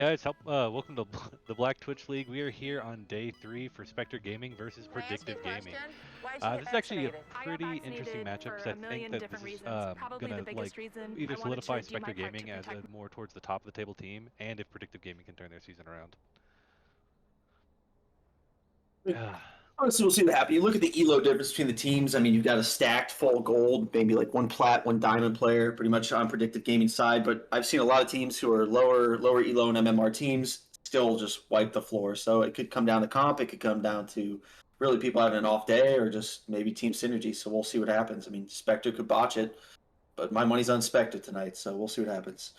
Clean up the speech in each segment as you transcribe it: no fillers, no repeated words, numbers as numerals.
Guys, welcome to the Black Twitch League. We are here on day 3 for Spectre Gaming versus Can I ask you Predictive a Gaming. question? Why'd you get This is actually a vaccinated? I got pretty interesting vaccinated matchup because for I a think million that this different is reasons. Probably the gonna biggest reason either I wanted solidify to do my Spectre part to Gaming as protect. a more towards the top of the table team, and if Predictive Gaming can turn their season around. Honestly, we'll see what happens. You look at the elo difference between the teams. I mean, you've got a stacked full gold, maybe like one plat, one diamond player, pretty much on predictive gaming side. But I've seen a lot of teams who are lower elo and MMR teams still just wipe the floor. So it could come down to comp. It could come down to really people having an off day or just maybe team synergy. So we'll see what happens. I mean, Spectre could botch it, but my money's on Spectre tonight. So we'll see what happens.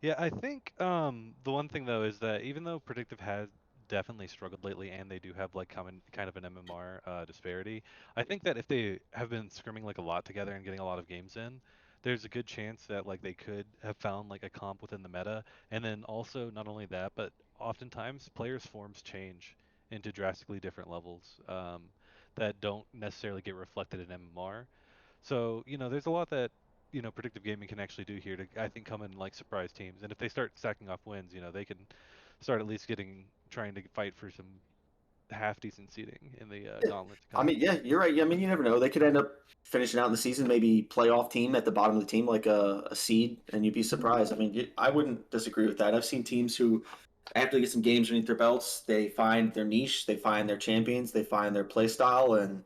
Yeah, I think the one thing though is that even though Predictive has definitely struggled lately, and they do have like common kind of an MMR disparity, I think that if they have been scrimming like a lot together and getting a lot of games in, there's a good chance that like they could have found like a comp within the meta, and then also not only that, but oftentimes players' forms change into drastically different levels that don't necessarily get reflected in MMR. So, there's a lot that, predictive gaming can actually do here to, I think, come in like surprise teams. And if they start stacking off wins, they can start at least trying to fight for some half decent seeding in the gauntlet to I come. mean, yeah, you're right. I mean, you never know. They could end up finishing out in the season, maybe playoff team at the bottom of the team, like a seed, and you'd be surprised. I mean, I wouldn't disagree with that. I've seen teams who, after they get some games underneath their belts, they find their niche, they find their champions, they find their play style, and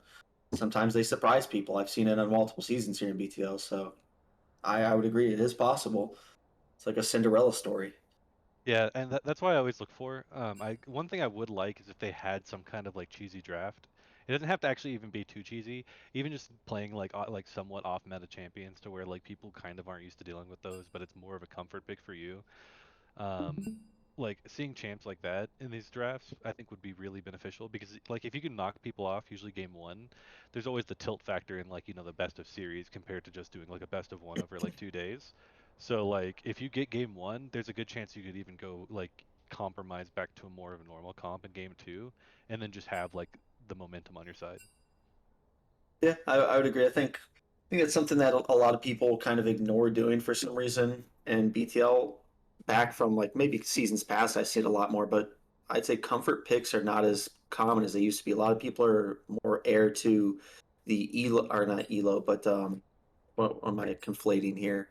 sometimes they surprise people. I've seen it on multiple seasons here in BTL, so I would agree. It is possible. It's like a Cinderella story. Yeah, and that's why I always look for. One thing I would like is if they had some kind of like cheesy draft. It doesn't have to actually even be too cheesy. Even just playing like somewhat off meta champions to where like people kind of aren't used to dealing with those, but it's more of a comfort pick for you. Like seeing champs like that in these drafts, I think would be really beneficial because like if you can knock people off, usually game one, there's always the tilt factor in like the best of series compared to just doing like a best of one over like 2 days. So like if you get game one, there's a good chance you could even go like compromise back to a more of a normal comp in game two, and then just have like the momentum on your side. Yeah, I would agree. I think it's something that a lot of people kind of ignore doing for some reason. And BTL, back from like maybe seasons past, I see it a lot more. But I'd say comfort picks are not as common as they used to be. A lot of people are more heir to the elo or not elo, but what am I conflating here?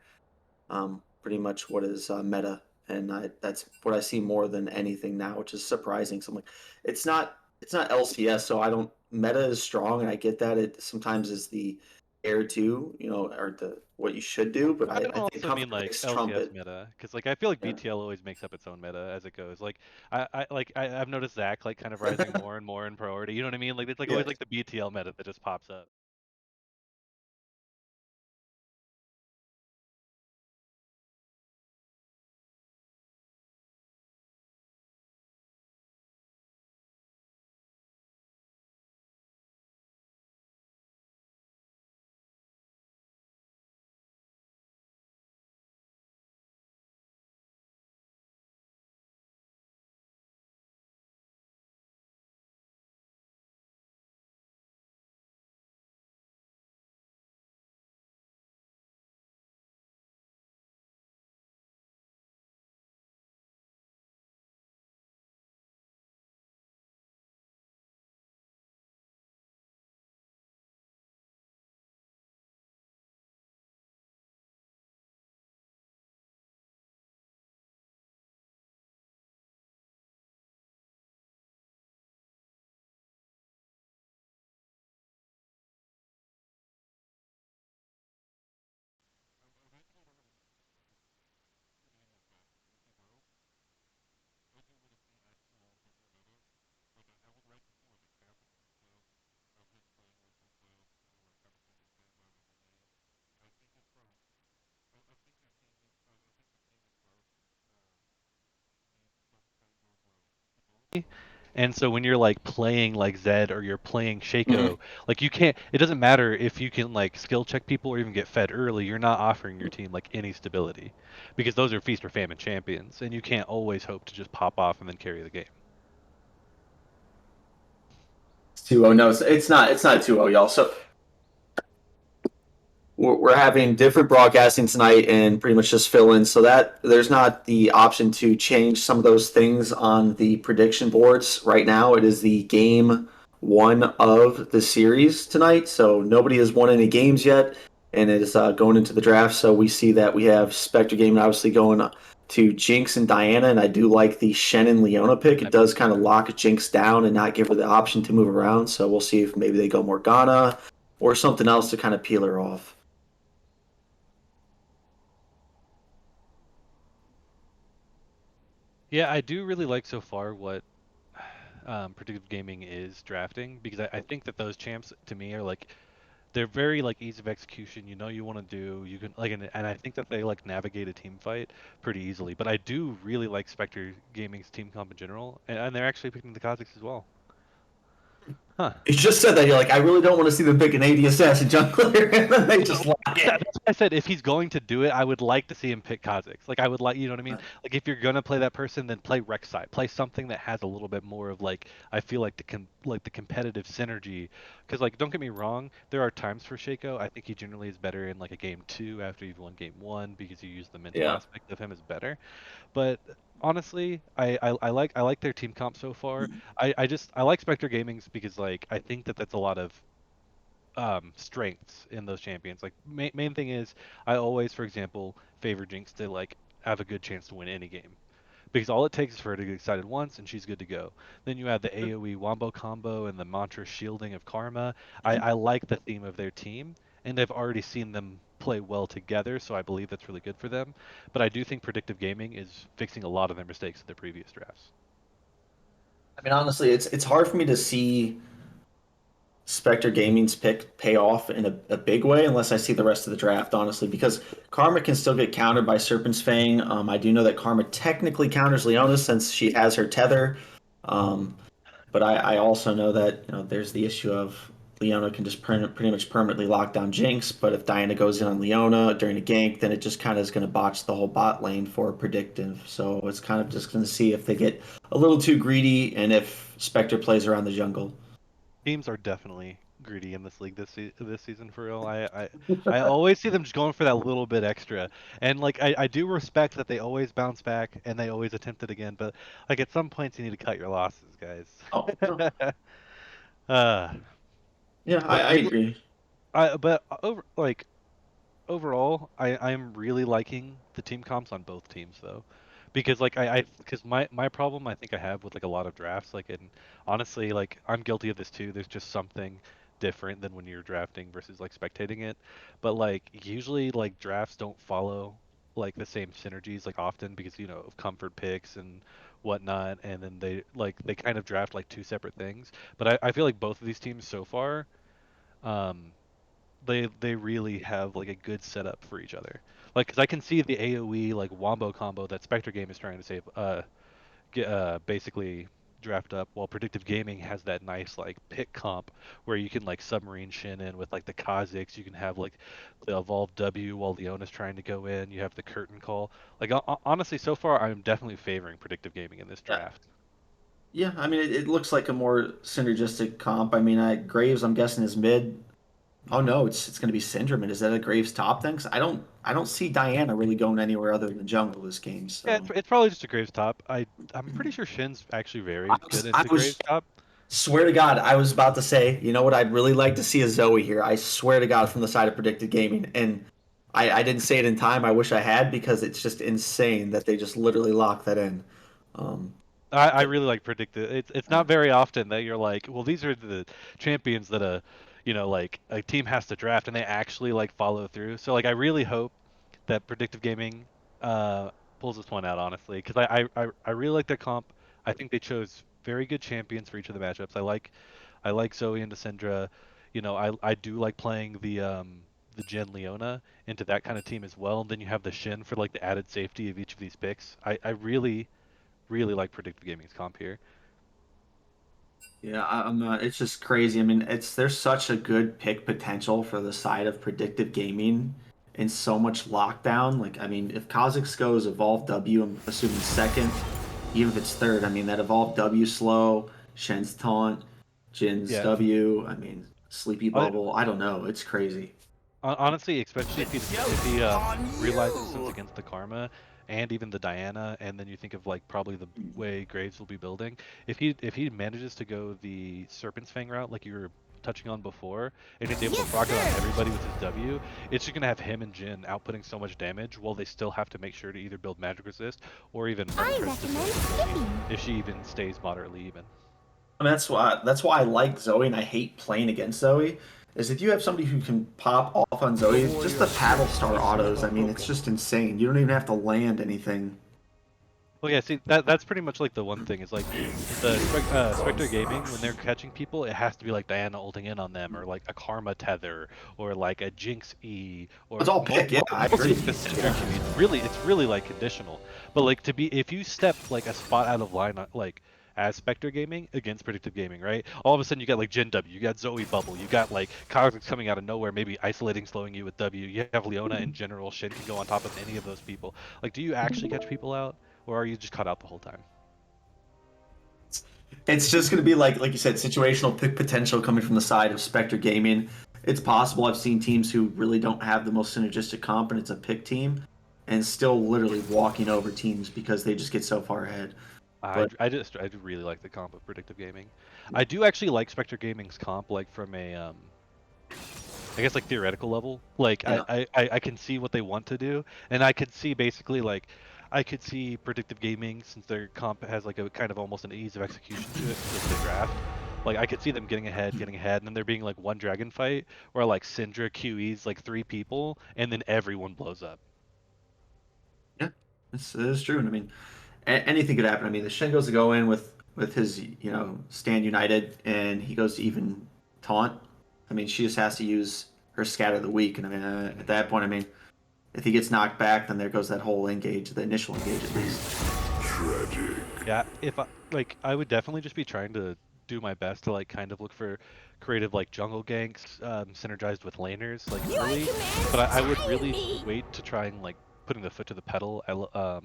Pretty much what is meta, and that's what I see more than anything now, which is surprising. So I'm like, it's not LCS, so I don't. Meta is strong, and I get that it sometimes is the air to or the what you should do, but I I don't think also mean comfort like picks trump LCS it. meta, because like I feel like Yeah. BTL always makes up its own meta as it goes. Like I've noticed Zach like kind of rising more and more in priority. You know what I mean? Like it's like Yeah. always like the BTL meta that just pops up. And so when you're like playing like Zed or you're playing Mhm. Shaco, like you can't. It doesn't matter if you can like skill check people or even get fed early. You're not offering your team like any stability, because those are feast or famine champions, and you can't always hope to just pop off and then carry the game. It's 2-0. No, it's not. It's not 2-0, y'all. So we're having different broadcasting tonight and pretty much just fill in so that there's not the option to change some of those things on the prediction boards right now. It is the game one of the series tonight, so nobody has won any games yet, and it is going into the draft. So we see that we have Spectre Gaming obviously going to Jinx and Diana, and I do like the Shen and Leona pick. It does kind of lock Jinx down and not give her the option to move around. So we'll see if maybe they go Morgana or something else to kind of peel her off. Yeah, I do really like so far what predictive gaming is drafting because I think that those champs to me are like they're very like ease of execution. You know you want to do you can like and I think that they like navigate a team fight pretty easily. But I do really like Spectre Gaming's team comp in general, and they're actually picking the Kazakhs as well. Huh. You just said that you're like, I really don't want to see them pick an AD assassin jungler, and then they Well, just lock it. that's why I said if he's going to do it, I would like to see him pick Kha'Zix. Like I would like, you know what I mean? Like if you're gonna play that person, then play Rek'Sai. Play something that has a little bit more of like I feel like the competitive synergy. Because like don't get me wrong, there are times for Shaco. I think he generally is better in like a game two after you've won game one because you use the mental Yeah. aspect of him is better. But honestly, I like their team comp so far. I like Spectre Gaming's because like I think that that's a lot of strengths in those champions. Like main thing is I always, for example, favor Jinx to like have a good chance to win any game because all it takes is for her to get excited once and she's good to go. Then you add the AOE wombo combo and the mantra shielding of Karma. I like the theme of their team and I've already seen them play well together, so I believe that's really good for them. But I do think predictive gaming is fixing a lot of their mistakes in the previous drafts. I mean, honestly, it's hard for me to see Spectre Gaming's pick pay off in a big way unless I see the rest of the draft, honestly, because Karma can still get countered by Serpent's Fang. I do know that Karma technically counters Leona since she has her tether. Um, But I also know that there's the issue of Leona can just pretty much permanently lock down Jinx. But if Diana goes in on Leona during a gank, then it just kind of is going to botch the whole bot lane for predictive. So it's kind of just going to see if they get a little too greedy and if Spectre plays around the jungle. Teams are definitely greedy in this league this season for real. I always see them just going for that little bit extra, and like I do respect that they always bounce back and they always attempt it again. But like at some points you need to cut your losses, guys. Oh no, uh, yeah, but I really, agree. but over like overall, I'm really liking the team comps on both teams though, because like because my problem I think I have with like a lot of drafts like and honestly like I'm guilty of this too. There's just something different than when you're drafting versus like spectating it, but like usually like drafts don't follow like the same synergies like often because you know of comfort picks and whatnot, and then they kind of draft like two separate things. But I feel like both of these teams so far. Um, they really have like a good setup for each other. Like, cause I can see the AOE like wombo combo that Spectre Game is trying to save, basically draft up, while Predictive Gaming has that nice like pick comp where you can like submarine Shin in with like the Kha'Zix. You can have like the evolved W while Leona's trying to go in. You have the curtain call. Like honestly, so far I'm definitely favoring Predictive Gaming in this Yeah, draft. yeah. I mean, it looks like a more synergistic comp. I mean, Graves, I'm guessing is mid. Oh no, it's going to be Syndrome. Is that a Graves top thing? 'Cause I don't see Diana really going anywhere other than jungle this game. Yeah, So it's probably just a Graves top. I'm pretty sure Shin's actually I very good was I into was Graves top. swear to God, I was about to say, you know what? I'd really like to see a Zoe here. I swear to God, from the side of predicted gaming, and I didn't say it in time. I wish I had because it's just insane that they just literally locked that in. Um, I but really like Predictive. It's not very often that you're like, well, these are the champions that you know, like a team has to draft, and they actually like follow through. So like, I really hope that Predictive Gaming uh pulls this one out, honestly, because I really like their comp. I think they chose very good champions for each of the matchups. I like Zoe and Cassandra. You know, I do like playing the Jen Leona into that kind of team as well. And then you have the Shin for like the added safety of each of these picks. I really like Predictive Gaming's comp here. yeah, I'm not. It's just crazy. I mean, it's there's such a good pick potential for the side of predictive gaming and so much lockdown. Like, I mean, if Kha'Zix goes Evolve W, I'm assuming second. Even if it's third, I mean that Evolve W slow, Shen's taunt, Jin's Yeah. W. I mean, Sleepy Uh, Bubble. I don't know. It's crazy. Honestly, especially if if he Joke's on realizes since you! against the karma and even the Diana, and then you think of like probably the way Graves will be building. If he manages to go the Serpent's Fang route like you were touching on before, and he's able to Yes, proc it on sir! everybody with his W, it's just gonna have him and Jin outputting so much damage while they still have to make sure to either build magic resist or even I press recommend resist with Zoe skipping. if she even stays moderately even. I mean, that's why I like Zoe and I hate playing against Zoe. Is if you have somebody who can pop off on The Zoe, just the warrior paddle shifts star when he's autos. never I mean, it's broken. just insane. You don't even have to land anything. Well, yeah, see that's pretty much like the one thing is like Spectre Gaming when they're catching people, it has to be like Diana ulting in on them, or like a Karma tether, or like a Jinx E, It's or all pick. Yeah, I mostly agree. like the Syndra Yeah. Q. E. It's really like conditional. But like to be if you step like a spot out of line like as Spectre Gaming against Predictive Gaming, right? All of a sudden you got like Jin W, you got Zoe Bubble, you got like Cosmic's coming out of nowhere, maybe isolating, slowing you with W. You have Leona in general. Shin can go on top of any of those people. Like, do you actually catch people out? Or are you just cut out the whole time? It's just going to be like you said, situational pick potential coming from the side of Spectre Gaming. It's possible I've seen teams who really don't have the most synergistic comp, and it's a pick team, and still literally walking over teams because they just get so far ahead. But I do really like the comp of Predictive Gaming. I do actually like Spectre Gaming's comp, like from a I guess like theoretical level. Like yeah, I can see what they want to do, and I could see basically like I could see Predictive Gaming since their comp has like a kind of almost an ease of execution to it because of the draft. Like I could see them getting ahead, and then there being like one dragon fight where like Syndra QEs like three people, and then everyone blows up. yeah, this is true. And I mean, anything could happen. I mean, the Shen goes to go in with his stand united, and he goes to even taunt. I mean, she just has to use her scatter of the week, and I mean, at that point, I mean, if he gets knocked back, then there goes that whole engage, the initial engage at least. Tragic. Yeah, if I like, I would definitely just be trying to do my best to like kind of look for creative like jungle ganks synergized with laners like Your early, but commands I would tire really me. wait to try and like putting the foot to the pedal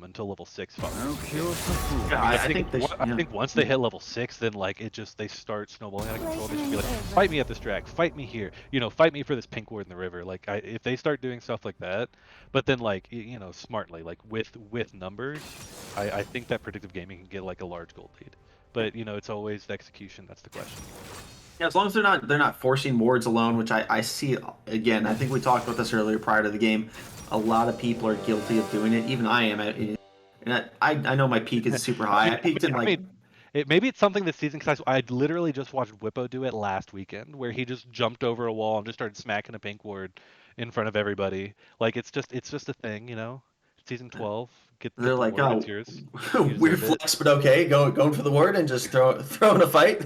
until level 6 following No Predictive cure Gaming. for Yeah, Because fools. I think they, I think once they hit level 6, then like it just they start snowballing out of control. They just be Lesson like, fight over. me at this drag, fight me here, fight me for this pink ward in the river. Like if they start doing stuff like that, but then like smartly, like with numbers, I think that Predictive Gaming can get like a large gold lead. yeah. But it's always the execution that's the question. Yeah, as long as they're not forcing wards alone, which I see again. I think we talked about this earlier prior to the game. A lot of people are guilty of doing it. Even I am. And I know my peak is super I high. mean, I peaked in I like mean, maybe it's something this season because I literally just watched Whippo do it last weekend, where he just jumped over a wall and just started smacking a pink ward in front of everybody. Like it's just a thing. Season 12, they're get the like, ward, it's oh, yours. You weird deserve it. flex, but okay. Going for the word and just throwing a fight.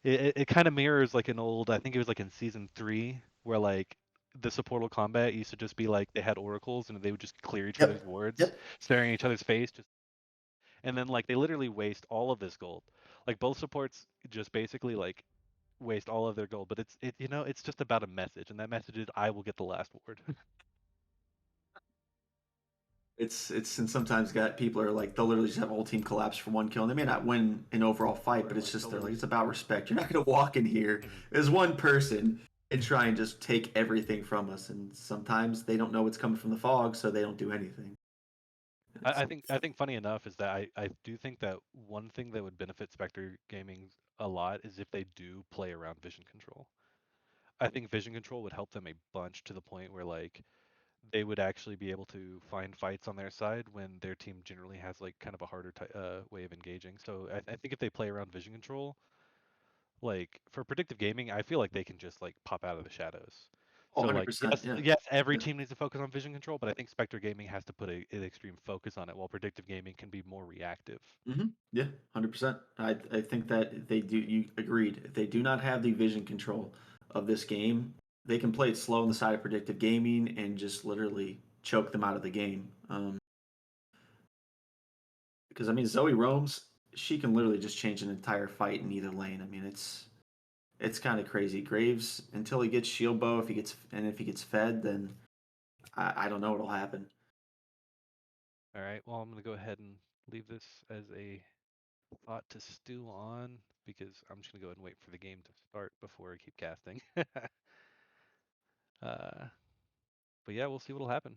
It kind of mirrors like an old, I think it was like in season 3, where like the supportal combat used to just be like they had oracles and they would just clear each Yep. other's wards, Yep. staring at each other's face, just and then like they literally waste all of this gold. Like both supports just basically like waste all of their gold, but it's just about a message, and that message is I will get the last ward. It's and sometimes got people are like they'll literally just have a whole team collapse for one kill, and they may not win an overall fight, but it's just they're like it's about respect. You're not gonna walk in here Mhm. as one person and try and just take everything from us. And sometimes they don't know what's coming from the fog, so they don't do anything. It's I think funny enough is that I do think that one thing that would benefit Spectre Gaming a lot is if they do play around vision control. I think vision control would help them a bunch to the point where like they would actually be able to find fights on their side when their team generally has like kind of a harder way of engaging. So I think if they play around vision control, like for predictive gaming, I feel like they can just like pop out of the shadows. oh, So like 100%. Yeah. yes, every Yeah. team needs to focus on vision control, but I think Spectre Gaming has to put an extreme focus on it, while predictive gaming can be more reactive. Yeah, 100%. I think that they do. You agreed. If they do not have the vision control of this game, they can play it slow on the side of predictive gaming and just literally choke them out of the game. Because I mean, Zoe roams. She can literally just change an entire fight in either lane. I mean, it's kind of crazy. Graves until he gets shield bow, if he gets fed, then I don't know what'll happen. All right, well, I'm gonna go ahead and leave this as a thought to stew on because I'm just gonna go ahead and wait for the game to start before I keep casting. Uh, but yeah, we'll see what'll happen.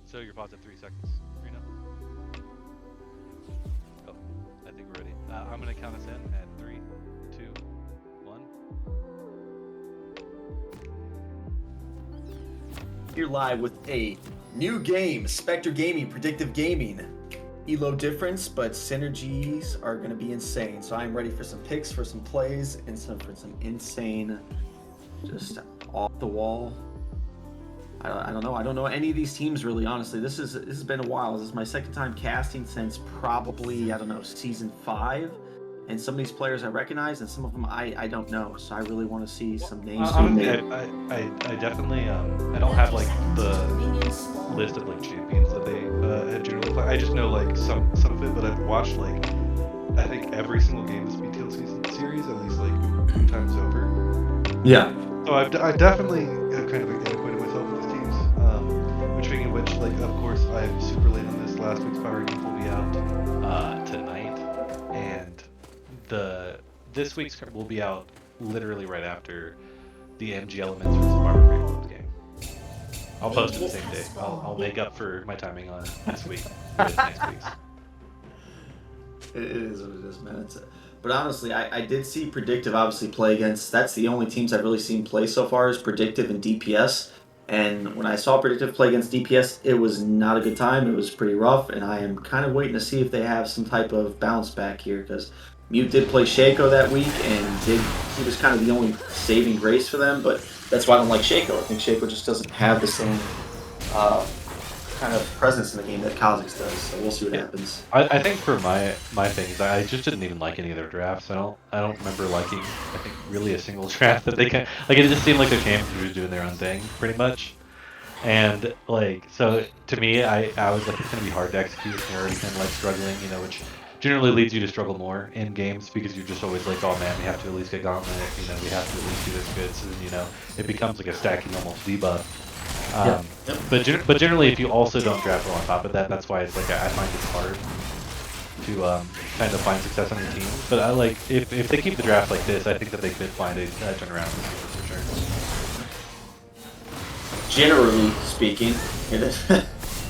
So your pause at 3 seconds, Reno. Oh, I think we're ready. I'm gonna count us in at 3, 2, 1. You're live with a new game, Spectre Gaming, Predictive Gaming. Elo difference, but synergies are going to be insane. So I'm ready for some picks, for some plays, and for some insane, just off the wall. I don't know. I don't know any of these teams really. Honestly, this has been a while. This is my second time casting since probably, I don't know, season 5. And some of these players I recognize, and some of them I don't know. So I really want to see some names being Honestly, made. I definitely I don't have like the list of like champions that they have generally played. I just know like some of it, but I've watched like I think every single game of this BTL season series at least like 2 times over. Yeah. So I definitely have kind of acquainted myself with these teams. Speaking of which, like of course I'm super late on this. Last week's Power Games will be out tonight, and this week's will be out literally right after the MG Elements versus Barber Frame Clubs game. I'll post it the same day. I'll make up for my timing on this week with next week's. It is what it is, man. But honestly, I did see Predictive obviously play against. That's the only teams I've really seen play so far is Predictive and DPS. And when I saw Predictive play against DPS, it was not a good time. It was pretty rough, and I am kind of waiting to see if they have some type of bounce back here because Mute did play Shaco that week, and he was kind of the only saving grace for them. But that's why I don't like Shaco. I think Shaco just doesn't have the same kind of presence in the game that Kha'Zix does. So we'll see what happens. I think for my things, I just didn't even like any of their drafts. I don't remember liking I think really a single draft that they can like. It just seemed like their champions were just doing their own thing pretty much. And like so to me, I was like it's gonna be hard to execute. They're already kind of like struggling, you know, which generally leads you to struggle more in games because you're just always like, oh man, we have to at least get Gauntlet, you know, we have to at least do this good. So then, you know, it becomes like a stacking almost debuff. Yeah. Yep. But generally, if you also don't draft well on top of that, that's why it's like I find it's hard to kind of find success on your team. But I like if they keep the draft like this, I think that they could find a turnaround for sure. Generally speaking, it is.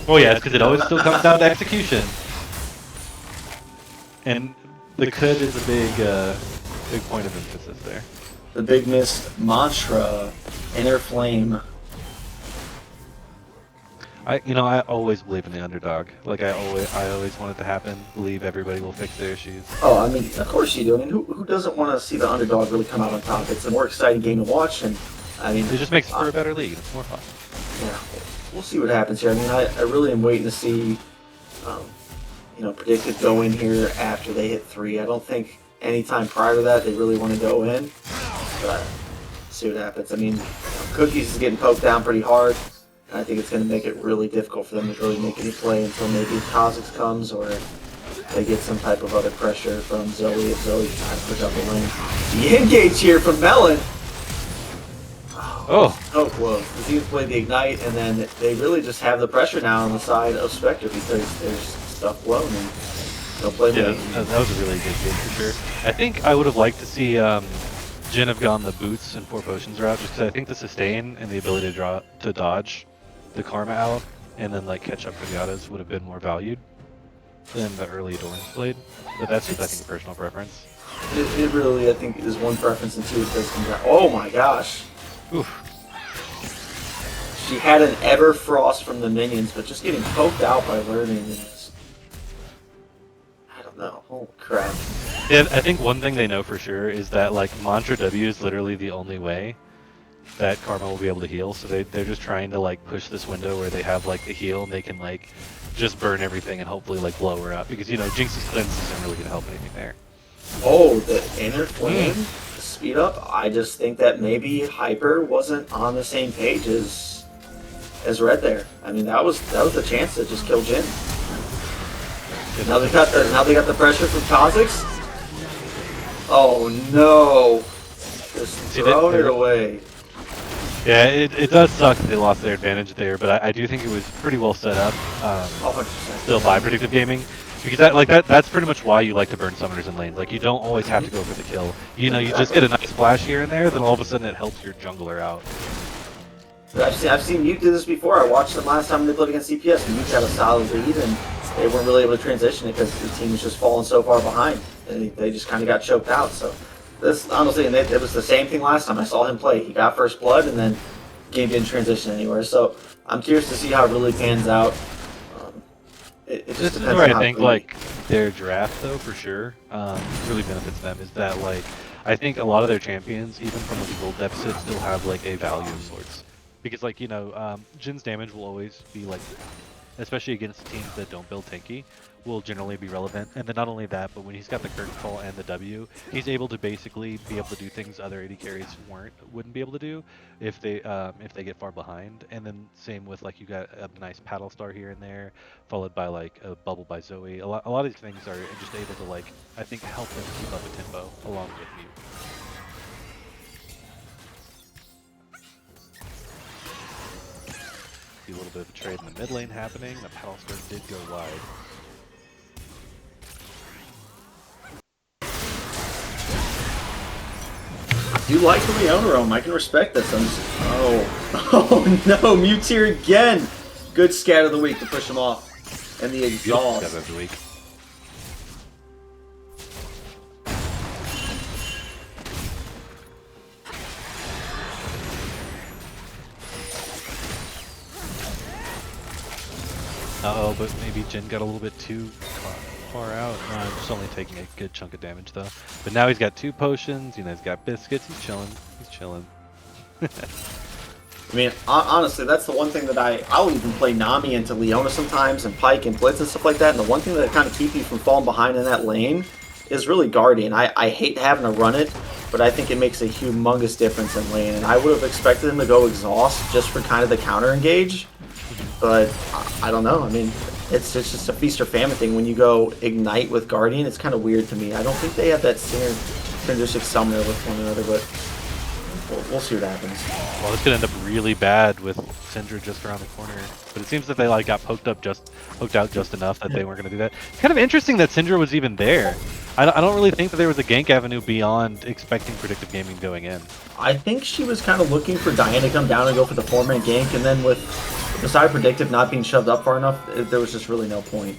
Oh yeah, because it always still comes down to execution. And the could is a big point of emphasis there. The big miss mantra, inner flame. I always believe in the underdog. Like I always want it to happen. Believe everybody will fix their issues. Oh, I mean, of course you do. I mean, who doesn't want to see the underdog really come out on top? It's a more exciting game to watch, and I mean, It just makes it for a better league. It's more fun. Yeah, we'll see what happens here. I mean, I really am waiting to see, Predictive go in here after they hit 3. I don't think any time prior to that they really want to go in, but see what happens. I mean, Cookies is getting poked down pretty hard, and I think it's going to make it really difficult for them to really make any play until maybe Kha'Zix comes or they get some type of other pressure from Zoe if Zoe's trying to push up the lane. The engage here from Melon. Oh. So close. The teams play the Ignite, and then they really just have the pressure now on the side of Spectre because there's stuff blown and they'll play Yeah, that was a really good game for sure. I think I would have liked to see Jin have gone the boots and 4 potions route just because I think the sustain and the ability to dodge the Karma out and then like catch up for the autos would have been more valued than the early Adorns blade. But that's just I think personal preference. It really, I think, is one preference, and 2 it does come down. Oh my gosh. Oof. She had an Everfrost from the minions, but just getting poked out by learning is... I don't know. Holy crap. Yeah, I think one thing they know for sure is that like Mantra W is literally the only way that Karma will be able to heal. So they're just trying to like push this window where they have like the heal and they can like just burn everything and hopefully like blow her up because you know Jinx's cleanse isn't really gonna help anything there. Oh, the inner flame, the speed up. I just think that maybe Hyper wasn't on the same page as Red there. I mean, that was the chance to just kill Jin. Now they got the pressure from Kha'Zix. Oh no! Just throwing it away. Yeah, it does suck that they lost their advantage there, but I do think it was pretty well set up. Still by Predictive Gaming. Because that's pretty much why you like to burn summoners in lanes. Like you don't always have to go for the kill. You know, you just get a nice flash here and there, then all of a sudden it helps your jungler out. I've seen Mute do this before. I watched them last time they played against CPS. Mute had a solid lead, and they weren't really able to transition it because the team was just falling so far behind, and they just kind of got choked out. So this honestly, and it was the same thing last time I saw him play. He got first blood, and then game didn't transition anywhere. So I'm curious to see how it really pans out. It just This is depends where on I think how like their draft though for sure really benefits them is that like I think a lot of their champions even from like a gold deficit still have like a value of sorts because like you know Jin's damage will always be like especially against teams that don't build tanky will generally be relevant, and then not only that but when he's got the curtain call and the W he's able to basically be able to do things other AD carries wouldn't be able to do if they get far behind. And then same with like you got a nice paddle star here and there followed by like a bubble by Zoe. A lot of these things are just able to like I think help them keep up a tempo along with Mute. See a little bit of a trade in the mid lane happening. The paddle star did go wide. You like the Leona roam. I can respect this. Oh no, Mute's here again. Good scat of the week to push him off. And the exhaust. Scat of the week. Uh-oh, but maybe Jin got a little bit too far out. No, just only taking a good chunk of damage though. But now he's got 2 potions, you know, he's got biscuits, he's chilling. He's chilling. I mean, honestly, that's the one thing that I'll even play Nami into Leona sometimes, and Pyke and Blitz and stuff like that, and the one thing that kind of keep you from falling behind in that lane is really Guardian. I hate having to run it, but I think it makes a humongous difference in lane, and I would have expected him to go Exhaust just for kind of the counter engage, but I don't know. I mean, It's just a feast or famine thing. When you go Ignite with Guardian, it's kind of weird to me. I don't think they have that synergistic summoner with one another, but we'll see what happens. Well, it's gonna end up really bad with Syndra just around the corner. But it seems that they like got poked out just enough that they weren't gonna do that. It's kind of interesting that Syndra was even there. I don't really think that there was a gank avenue beyond expecting Predictive Gaming going in. I think she was kind of looking for Diana to come down and go for the 4-man gank, and then with the side of Predictive not being shoved up far enough, there was just really no point.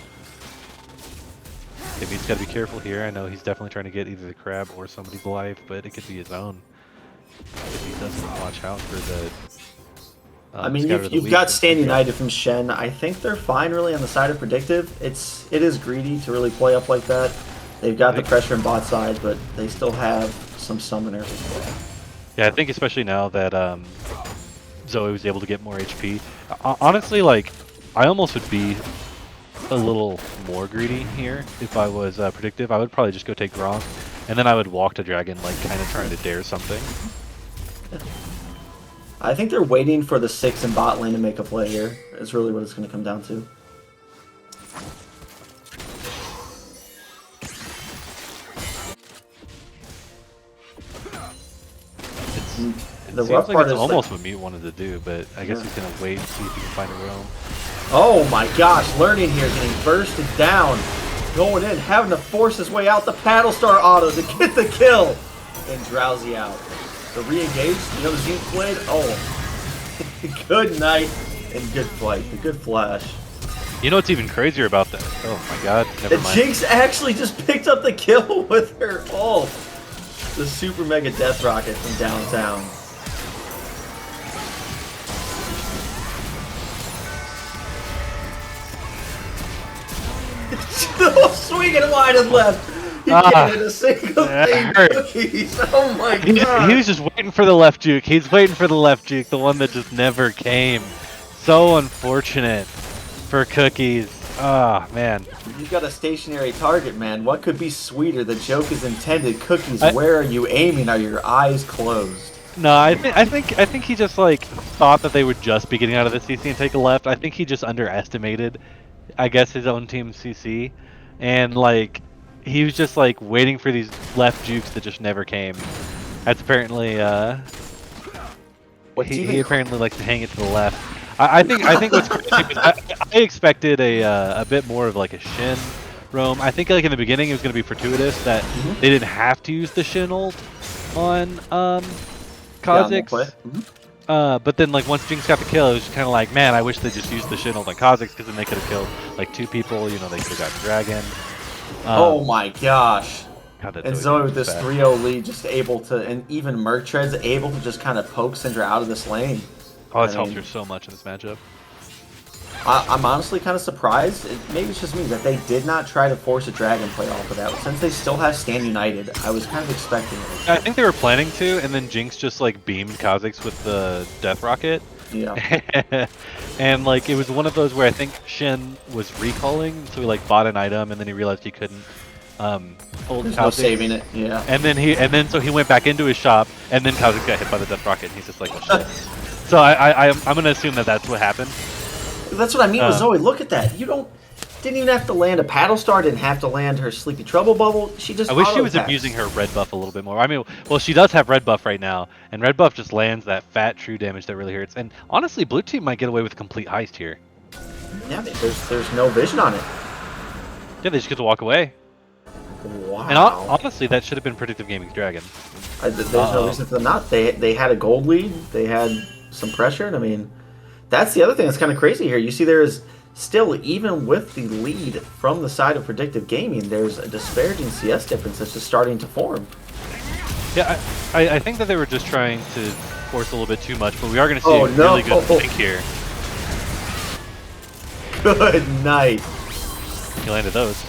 Maybe he's got to be careful here. I know he's definitely trying to get either the crab or somebody's life, but it could be his own. If he doesn't watch out for the... I mean, you've got Stand United from Shen. I think they're fine, really, on the side of Predictive. It is greedy to really play up like that. They've got the pressure in bot side, but they still have some summoners as well. Yeah, I think especially now that Zoe was able to get more HP. Honestly, like, I almost would be a little more greedy here if I was Predictive. I would probably just go take Gronk, and then I would walk to Dragon, like, kind of trying to dare something. I think they're waiting for the 6 in bot lane to make a play here, is really what it's going to come down to. It seems like it's almost what Mute wanted to do, but I guess he's going to wait and see if he can find a roam. Oh my gosh, learning here, getting bursted down, going in, having to force his way out the Paddle Star auto to get the kill, and Drowsy out. So re-engaged, you know the Zinc Blade, oh, good night and good fight, a good flash. You know what's even crazier about that? Oh my god, never mind. Jinx actually just picked up the kill with her ult. The super mega death rocket from downtown. Swinging wide and left. He can't hit a single thing. Cookies. Oh my god. He was just waiting for the left juke. He's waiting for the left juke, the one that just never came. So unfortunate for Cookies. Ah, man. You've got a stationary target, man. What could be sweeter? The joke is intended. Cookies, where are you aiming? Are your eyes closed? No, I think he just like thought that they would just be getting out of the CC and take a left. I think he just underestimated, I guess, his own team's CC, and like he was just like waiting for these left jukes that just never came. That's apparently he apparently likes to hang it to the left. I think what's crazy is I expected a bit more of like a Shin roam. I think like in the beginning it was gonna be fortuitous that they didn't have to use the Shin ult on Kha'Zix. But then like once Jinx got the kill, it was kind of like, man, I wish they just used the Shin ult on Kha'Zix because then they could have killed like 2 people. You know, they could have got Dragon. Oh my gosh. God, and Zoe with this 3-0 lead, just able to, and even Merctread's able to just kind of poke Syndra out of this lane. Oh, it's helped her so much in this matchup. I'm honestly kind of surprised, maybe it's just me, that they did not try to force a Dragon play off of that. Since they still have Stand United, I was kind of expecting it. I think they were planning to, and then Jinx just like beamed Kha'Zix with the Death Rocket. Yeah. And like it was one of those where I think Shin was recalling, so he like bought an item, and then he realized he couldn't hold Kha'Zix. No saving it, yeah. And then so he went back into his shop, and then Kha'Zix got hit by the Death Rocket, and he's just like, oh shit. So I'm gonna assume that that's what happened. That's what I mean with Zoe. Look at that. Didn't even have to land a Paddle Star. Didn't have to land her Sleepy Trouble Bubble. She just. I wish she was abusing her red buff a little bit more. I mean, well, she does have red buff right now, and red buff just lands that fat true damage that really hurts. And honestly, blue team might get away with complete heist here. Yeah, there's no vision on it. Yeah, they just get to walk away. Wow. And honestly, that should have been Predictive Gaming's Dragon. There's no reason for them not. They had a gold lead. They had some pressure. And I mean, that's the other thing that's kind of crazy here. You see, there's still, even with the lead from the side of Predictive Gaming, there's a disparaging CS difference that's just starting to form. Yeah, I think that they were just trying to force a little bit too much, but we are going to see really good blink here. Good night. He landed those.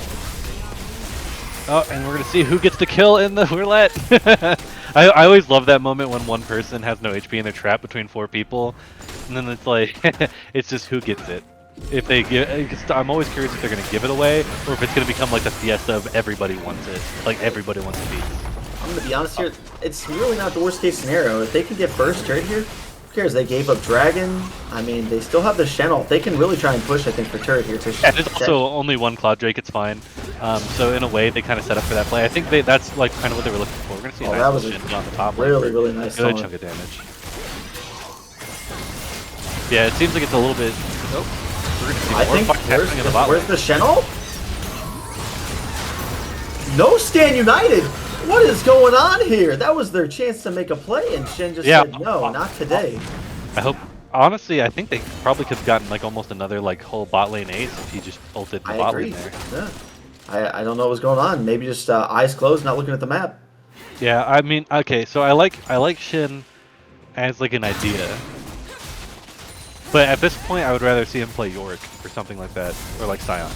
Oh, and we're going to see who gets the kill in the roulette. I always love that moment when one person has no HP and they're trapped between 4 people, and then it's like, it's just who gets it. If they give, I'm always curious if they're going to give it away, or if it's going to become like the fiesta of everybody wants it, like everybody wants a piece. I'm going to be honest here, it's really not the worst case scenario. If they can get first turret here, cares? They gave up Dragon. I mean, they still have the Shen ult. They can really try and push, I think, for turret here. Yeah, there's also only one Cloud Drake, it's fine. So in a way, they kind of set up for that play. I think that's like kind of what they were looking for. We're gonna see a nice little Shin on the top lane. Really nice. Good chunk of damage. Yeah, it seems like it's a little bit. Oh, we're gonna see more fight happening in the bot lane. Where's the Shen ult? No Stand United. What is going on here? That was their chance to make a play, and Shen just said, no, not today. I hope, honestly, I think they probably could have gotten like almost another like whole bot lane ace if he just ulted the bot lane there. Yeah. I don't know what's going on. Maybe just eyes closed, not looking at the map. Yeah, I mean, okay, so I like Shin as like an idea, but at this point, I would rather see him play Yorick or something like that, or like Sion.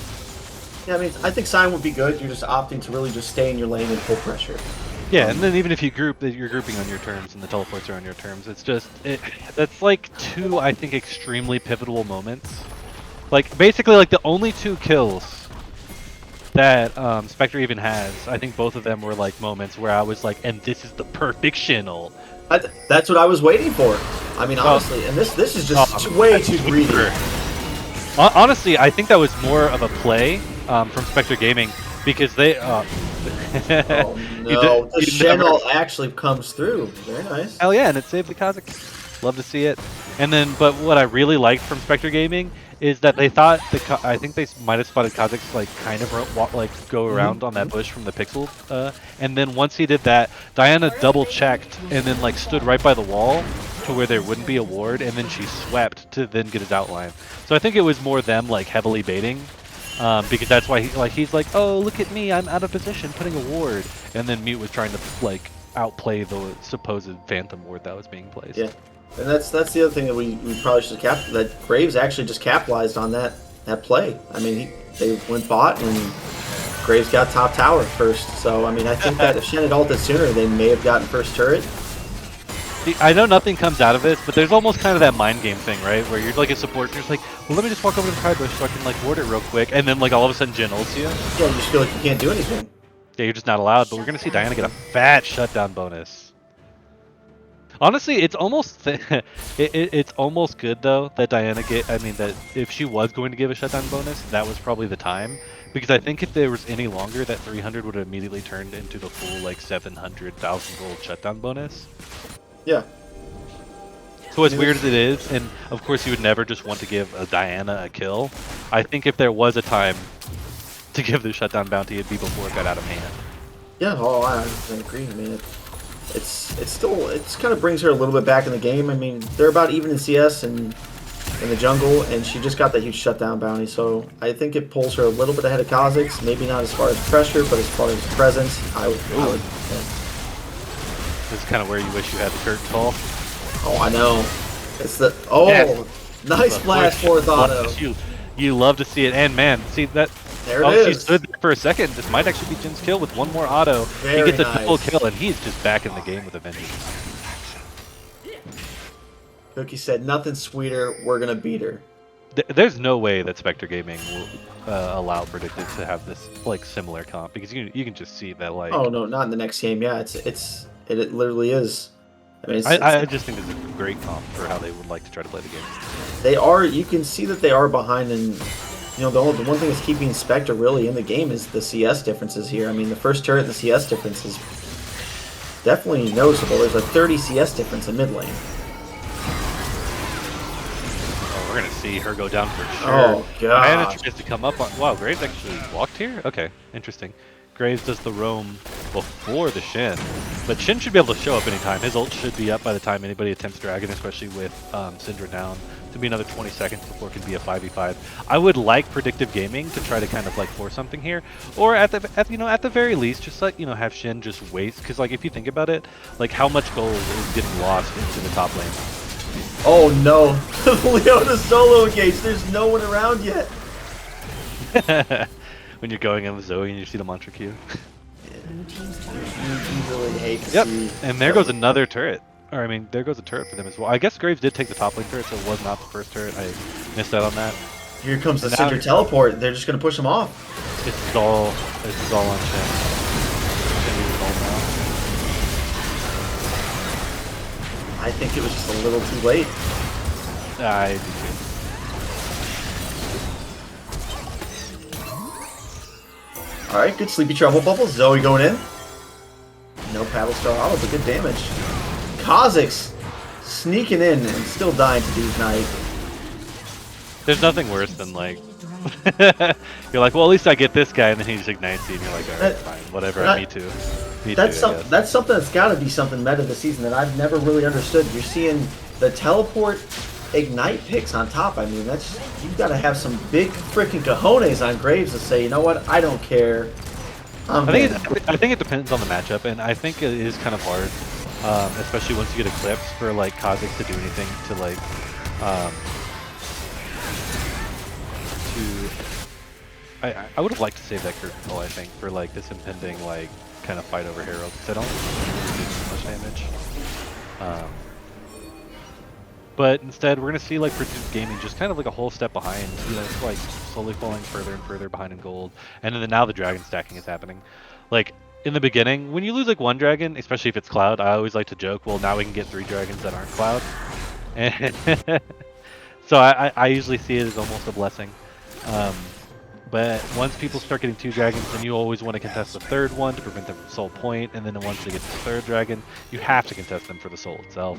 Yeah, I mean, I think Sion would be good. You're just opting to really just stay in your lane and full pressure. Yeah, and then even if you group, you're grouping on your terms, and the teleports are on your terms. It's just, that's like two, I think, extremely pivotal moments. Like, basically, like, the only 2 kills that Spectre even has, I think both of them were, like, moments where I was like, and this is the perfect Shin ult. That's what I was waiting for. I mean, honestly, and this is just way too greedy. Honestly, I think that was more of a play from Spectre Gaming, because they... oh no, the Shen ult actually comes through. Very nice. Hell yeah, and it saved the Kazakhs. Love to see it. And then, but what I really liked from Spectre Gaming is that they thought, I think they might have spotted Kazakhs like kind of like go around on that bush from the pixel. And then once he did that, Diana double checked and then like stood right by the wall to where there wouldn't be a ward, and then she swept to then get his outline. So I think it was more them like heavily baiting. Because that's why he's like, oh, look at me, I'm out of position, putting a ward. And then Mute was trying to like outplay the supposed Phantom ward that was being placed. Yeah, and that's the other thing that we probably should capture. That Graves actually just capitalized on that play. I mean, they went bot and Graves got top tower first. So I mean, I think that if Shen had ulted sooner, they may have gotten first turret. I know nothing comes out of it, but there's almost kind of that mind game thing, right? Where you're like a support, and you're just like, well, let me just walk over to the Pride Bush so I can like ward it real quick, and then like all of a sudden Jhin ults you. Yeah, you just feel like you can't do anything. Yeah, you're just not allowed, but we're gonna see Diana get a fat shutdown bonus. Honestly, it's almost it's almost good though that Diana that if she was going to give a shutdown bonus, that was probably the time. Because I think if there was any longer, that 300 would have immediately turned into the full like 700,000 gold shutdown bonus. Yeah. So as weird as it is, and of course you would never just want to give a Diana a kill, I think if there was a time to give the shutdown bounty, it'd be before it got out of hand. Yeah, oh, I agree. I mean, it's kind of brings her a little bit back in the game. I mean, they're about even in CS and in the jungle, and she just got that huge shutdown bounty. So I think it pulls her a little bit ahead of Kazakhs. Maybe not as far as pressure, but as far as presence, I would. Yeah. This is kind of where you wish you had the curtain call. Oh, I know. It's the nice flash fourth auto. You love to see it, and man, see that. There it is. She stood there for a second. This might actually be Jin's kill with one more auto. He gets a double kill, and he's just back in the game with a vengeance. Cookie said, "Nothing sweeter. We're gonna beat her." There's no way that Spectre Gaming will allow Predictive to have this like similar comp, because you can just see that like. Oh no, not in the next game. Yeah, it literally is. I mean, I just think it's a great comp for how they would like to try to play the game. They are. You can see that they are behind, and you know the one thing that's keeping Spectre really in the game is the CS differences here. I mean, the first turret and the CS difference is definitely noticeable. There's a 30 CS difference in mid lane. Oh, we're gonna see her go down for sure. Oh god! Diana tries to come up on. Wow, Graves actually walked here. Okay, interesting. Graves does the roam before the Shin, but Shin should be able to show up anytime. His ult should be up by the time anybody attempts Dragon, especially with Syndra down. To be another 20 seconds before it can be a 5v5. I would like Predictive Gaming to try to kind of like force something here, or at the very least, just like have Shin just waste, because like if you think about it, like how much gold is getting lost into the top lane. Oh no, Leona solo engaged. There's no one around yet. When you're going in with Zoe and you see the mantra Q. You really hate to Yep, see. and there goes another turret. Or I mean, there goes a turret for them as well. I guess Graves did take the top lane turret, so it was not the first turret. I missed out on that. Here comes the Syndra teleport. They're just gonna push him off. This is all on Shen. I think it was just a little too late. I do All right, good sleepy trouble bubble. Zoe going in. No paddle star auto, but good damage. Kha'Zix sneaking in and still dying to Dude's Knight. There's nothing worse than like you're like, well, at least I get this guy, and then he just ignites you, and you're like, all right, fine, whatever. Me too. Me too. That's something that's got to be something meta this season that I've never really understood. You're seeing the teleport ignite picks on top. I mean, that's you've got to have some big freaking cojones on Graves to say, you know what, I don't care. I think it depends on the matchup, and I think it is kind of hard, especially once you get Eclipse for like Kha'Zix to do anything to like I would have liked to save that curtain call, I think, for like this impending like kind of fight over Herald, because I don't think it really do too much damage. But instead, we're gonna see like Predictive Gaming just kind of like a whole step behind, you know, it's like slowly falling further and further behind in gold, and then now the dragon stacking is happening. Like in the beginning, when you lose like one dragon, especially if it's Cloud, I always like to joke, well, now we can get 3 dragons that aren't Cloud, and so I usually see it as almost a blessing. But once people start getting 2 dragons, then you always want to contest the 3rd one to prevent them from soul point, and then once they get to the 3rd dragon, you have to contest them for the soul itself.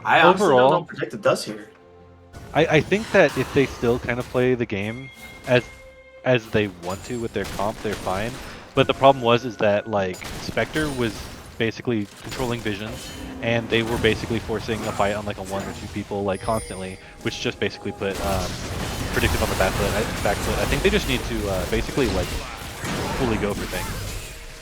I honestly don't know what Predictive does here. I think that if they still kind of play the game as they want to with their comp, they're fine. But the problem is that like Spectre was basically controlling vision, and they were basically forcing a fight on like a 1 or 2 people like constantly, which just basically put Predictive on the back foot. I think they just need to basically like fully go for things.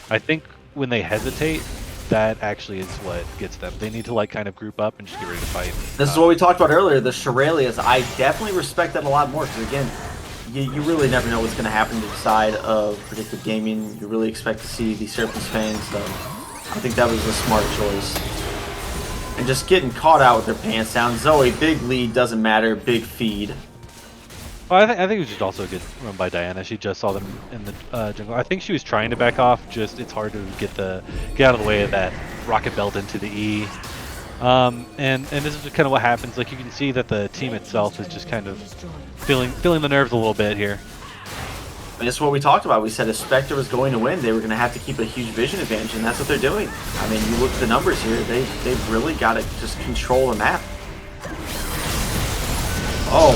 I think when they hesitate, that actually is what gets them. They need to like kind of group up and just get ready to fight. This is what we talked about earlier, the Shurelya's. I definitely respect that a lot more, because again, you really never know what's going to happen to the side of Predictive Gaming. You really expect to see the Serpent's Fangs, so I think that was a smart choice. And just getting caught out with their pants down. Zoe, big lead, doesn't matter, big feed. Well, I think it was just also a good run by Diana. She just saw them in the jungle. I think she was trying to back off. Just it's hard to get out of the way of that rocket belt into the E. And this is just kind of what happens. Like you can see that the team itself is just kind of feeling the nerves a little bit here. And this is what we talked about. We said if Spectre was going to win, they were going to have to keep a huge vision advantage, and that's what they're doing. I mean, you look at the numbers here. They've really got to just control the map. Oh,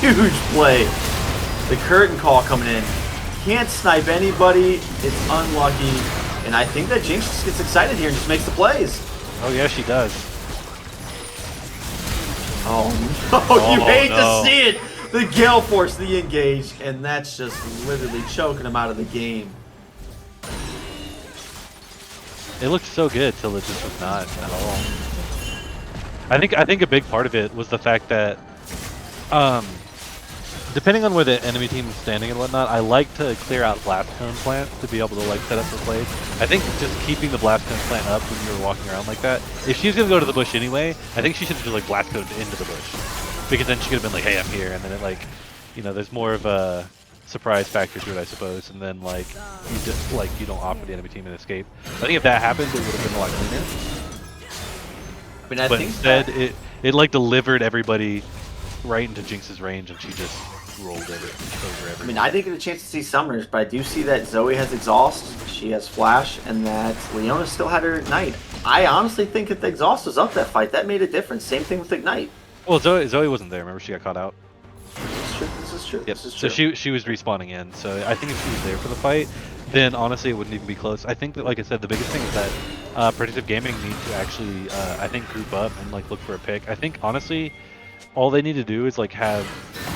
huge play. The curtain call coming in. Can't snipe anybody. It's unlucky. And I think that Jinx just gets excited here and just makes the plays. Oh, yeah, she does. Oh, no. You hate to see it. The Gale Force, the engage, and that's just literally choking him out of the game. It looked so good till it just was not at all. I think a big part of it was the fact that depending on where the enemy team is standing and whatnot, I like to clear out blast cone plant to be able to like set up the plays. I think just keeping the blast cone plant up when you were walking around like that, if she's gonna go to the bush anyway, I think she should have just like blast coned into the bush, because then she could have been like, hey, I'm here, and then it like, you know, there's more of a surprise factor to it, I suppose, and then like you just like you don't offer the enemy team an escape. I think if that happened, it would have been a lot cleaner. I mean, but instead, it like delivered everybody right into Jinx's range, and she just rolled over everything. I mean, I didn't get a chance to see Summoners, but I do see that Zoe has Exhaust, she has Flash, and that Leona still had her Ignite. I honestly think if the Exhaust was up that fight, that made a difference. Same thing with Ignite. Well, Zoe wasn't there. Remember, she got caught out. This is true. Yep. This is true. So she was respawning in. So I think if she was there for the fight, then honestly it wouldn't even be close. I think that, like I said, the biggest thing is that Predictive Gaming need to actually, I think, group up and like look for a pick. I think honestly, all they need to do is like have,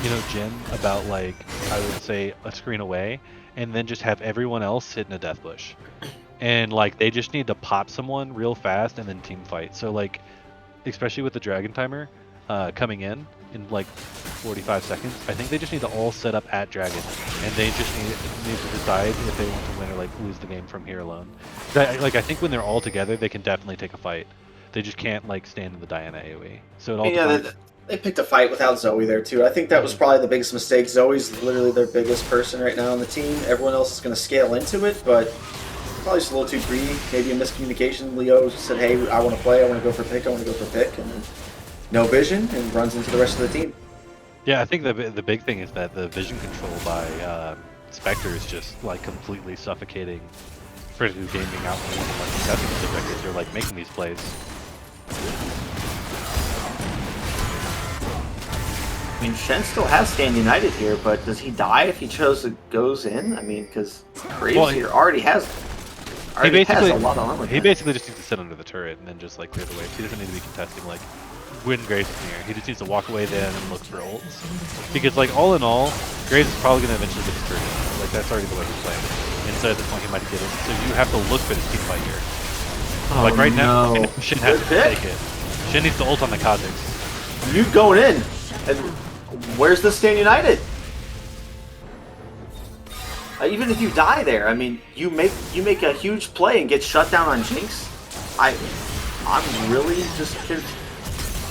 you know, Jin about like I would say a screen away, and then just have everyone else sit in a death bush, and like they just need to pop someone real fast and then team fight. So like, especially with the dragon timer coming in like 45 seconds, I think they just need to all set up at dragon, and they just need to decide if they want to win or like lose the game from here alone. I think when they're all together, they can definitely take a fight. They just can't like stand in the Diana AoE. So it all depends. They picked a fight without Zoe there too. I think that was probably the biggest mistake. Zoe's literally their biggest person right now on the team. Everyone else is going to scale into it, but probably just a little too greedy. Maybe a miscommunication. Leo said, "Hey, I want to play. I want to go for pick. I want to go for pick," and then no vision and runs into the rest of the team. Yeah, I think the big thing is that the vision control by Spectre is just like completely suffocating Predictive Gaming out from like contesting the objectives. They're like making these plays. I mean, Shen still has Stand United here, but does he die if he chose to goes in? I mean, because Graves here already has a lot of armor. He basically just needs to sit under the turret and then just like clear the way. He doesn't need to be contesting like when Graves is near. He just needs to walk away then and look for ults. Because like all in all, Graves is probably going to eventually get the turret. Like that's already the way he's playing. And so at this point he might get it. So you have to look for this team fight here. Oh, like right now, no. Shin has to take it. Shin needs to ult on the Kha'Zix. You going in? And where's the Stand United? Even if you die there, I mean, you make a huge play and get shut down on Jinx. I'm really just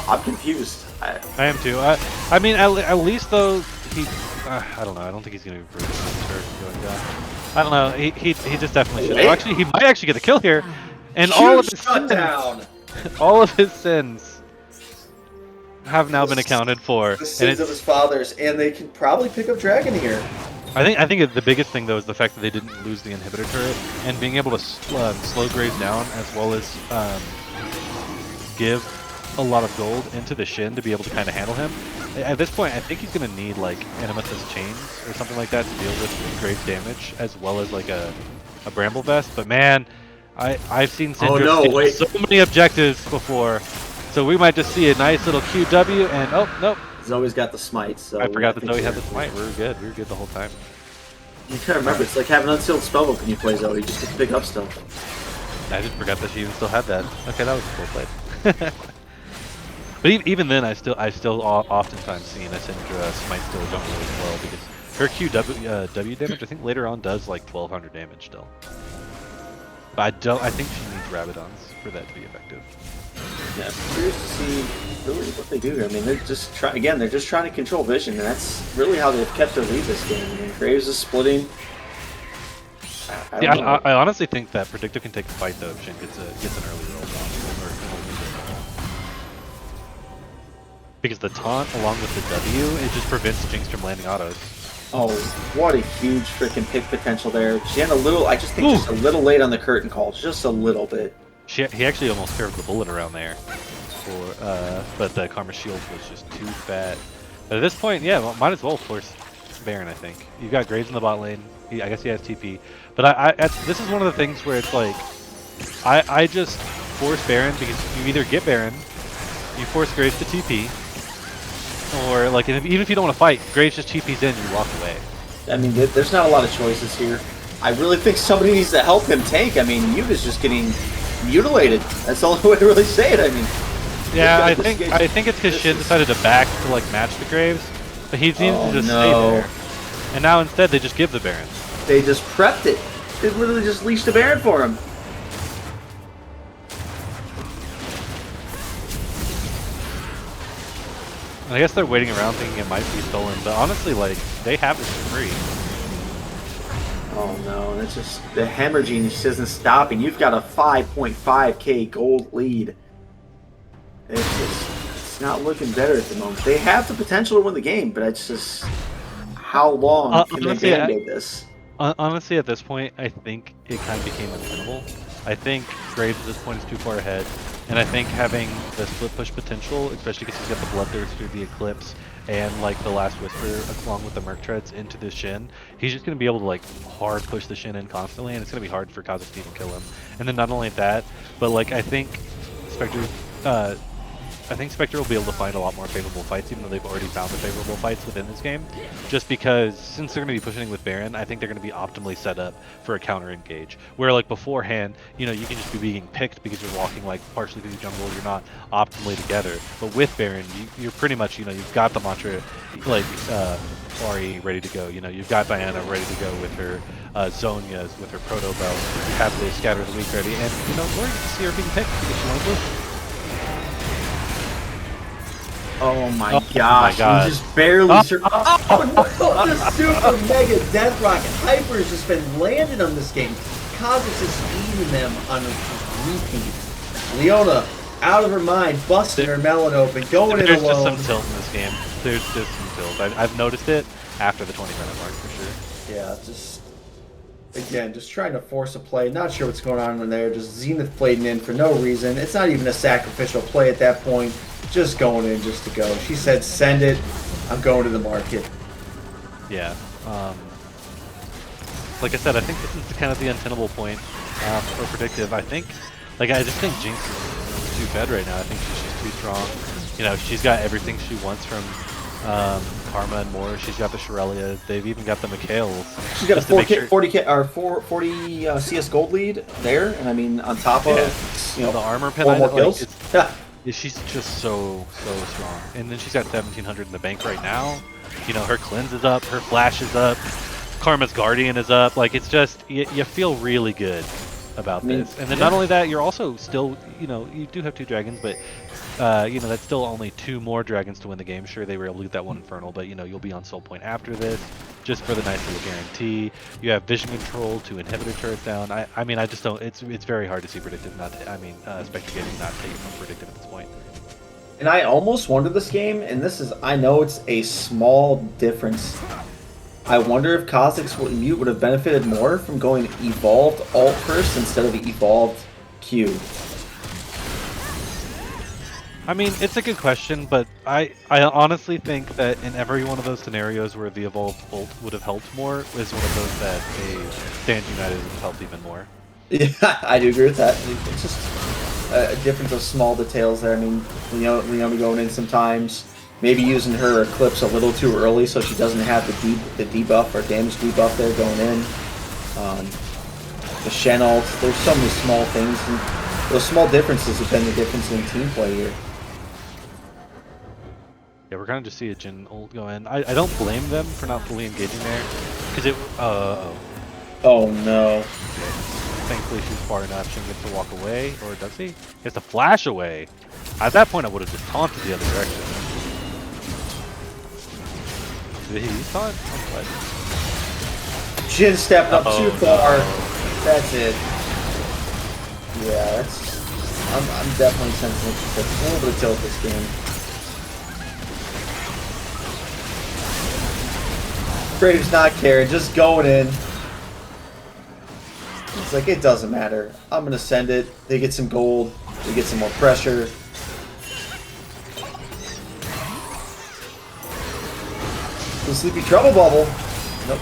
I'm confused. I am too. I mean, at least though he, I don't know. I don't think he's gonna be going down. I don't know. He just definitely should. Well, actually, he might actually get a kill here, and all of his sins, all of his sins have now been accounted for. The sins of his fathers, and they can probably pick up Dragon here. I think the biggest thing though is the fact that they didn't lose the inhibitor turret, and being able to slow Graves down as well as give a lot of gold into the Shin to be able to kind of handle him. At this point, I think he's going to need like Animus's chains or something like that to deal with Graves damage, as well as like a Bramble Vest. But man, I've seen Syndrome so many objectives before, so we might just see a nice little QW and oh nope. Zoe's got the smite, so I forgot that Zoe had the smite. We were good the whole time. You gotta remember, it's like having unsealed spellbook when you play Zoe. You just get to pick up stuff. I just forgot that she even still had that. Okay, that was a cool play. But even then, I still oftentimes see a Syndra smite still don't really well because her QW damage I think later on does like 1200 damage still. But I think she needs Rabadons for that to be effective. Yeah, I'm curious to see really what they do here. I mean, they're just they're just trying to control vision, and that's really how they've kept their lead this game. I mean, Graves is splitting. I honestly think that Predictive can take the fight though if Shin gets an early roll down. Because the taunt along with the W, it just prevents Jinx from landing autos. Oh, what a huge freaking pick potential there. She had a little, I just think just a little late on the curtain call, just a little bit. He actually almost curved the bullet around there, but the Karma shield was just too fat. But at this point, yeah, well, might as well force Baron, I think. You've got Graves in the bot lane, I guess he has TP. But this is one of the things where it's like, I just force Baron because you either get Baron, you force Graves to TP, or like even if you don't want to fight, Graves just TP's in, you walk away. I mean, there's not a lot of choices here. I really think somebody needs to help him tank. I mean, Yuga's just getting mutilated. That's the only way to really say it. I mean, yeah, I think it's because Shin decided to back to like match the Graves, but he needed to just stay there. And now instead they just give the Baron. They just prepped it. They literally just leashed the Baron for him. I guess they're waiting around thinking it might be stolen, but honestly, like, they have it for free. Oh no, that's just, the Hammer Genius isn't stopping. You've got a 5.5k gold lead. It's not looking better at the moment. They have the potential to win the game, but it's just, how long can they handle this? Honestly, at this point, I think it kind of became untenable. I think Graves at this point is too far ahead. And I think having the split push potential, especially because he's got the Bloodthirst through the Eclipse and like the Last Whisper along with the Merc Treads into the Shin, he's just going to be able to like hard push the Shin in constantly, and it's going to be hard for Kha'Zix to even kill him. And then not only that, but like I think Spectre will be able to find a lot more favorable fights, even though they've already found the favorable fights within this game. Just because, since they're going to be pushing with Baron, I think they're going to be optimally set up for a counter engage. Where like beforehand, you know, you can just be being picked because you're walking like partially through the jungle, you're not optimally together. But with Baron, you're pretty much, you know, you've got the mantra, like Ari ready to go. You know, you've got Diana ready to go with her Zonia's, with her Proto Belt. You have the Scatter of the Weak ready, and you know, Lori gets to see her being picked because she wants to. Oh my gosh, he just barely Oh no, the super mega death rocket hyper has just been landed on this game Kha'Zix is feeding them on a repeat. Leona, out of her mind, busting her melon open, going in There's just alone. some tilt in this game. There's just some tilt. I've noticed it after the 20-minute mark for sure. Yeah, just again, just trying to force a play. Not sure what's going on in there. Just Zenith played in for no reason. It's not even a sacrificial play at that point. Just going in just to go. She said, "Send it. I'm going to the market." Yeah. Like I said, I think this is kind of the untenable point for Predictive. I just think Jinx is too fed right now. I think she's just too strong. You know, she's got everything she wants from Karma and more. She's got the Shirelias. They've even got the Mikhails. She's got a 40 CS gold lead there, and I mean on top of the armor pen. 4 more kills. She's just so strong. And then she's got 1700 in the bank right now. You know, her cleanse is up, her flash is up, Karma's Guardian is up. Like, it's just, you feel really good about this. And then not only that, you're also still, you know, you do have 2 dragons, but, you know, that's still only 2 more dragons to win the game. Sure, they were able to get that 1 Infernal, but, you know, you'll be on Soul Point after this, just for the nice little guarantee. You have Vision Control, 2 inhibitor turrets down. I mean, I just don't, it's very hard to see Predictive not, Spectre Gaming not take it from Predictive at this point. And I almost won this game, and this is, I know it's a small difference. I wonder if Kha'Zix Mute would have benefited more from going Evolved Alt first instead of Evolved Q. I mean, it's a good question, but I honestly think that in every one of those scenarios where the Evolved Ult would have helped more is one of those that a Stand United would have helped even more. Yeah, I do agree with that. It's just a difference of small details there. I mean, Leona going in sometimes, maybe using her Eclipse a little too early so she doesn't have the debuff or damage debuff there going in. The Shen ult, there's so many small things, and those small differences have been the difference in team play here. Yeah, we're gonna just see a Jhin ult go in. I don't blame them for not fully engaging there, because it. Oh no. Thankfully, she's far enough. She gets to walk away, or does he? He has to flash away. At that point, I would have just taunted the other direction. Did he use taunt? Jhin stepped up too far. No. That's it. Yeah, that's. I'm definitely sensing a little bit of tilt this game. Brave's not caring, just going in. It's like, it doesn't matter. I'm gonna send it. They get some gold. They get some more pressure. The Sleepy Trouble Bubble. Nope.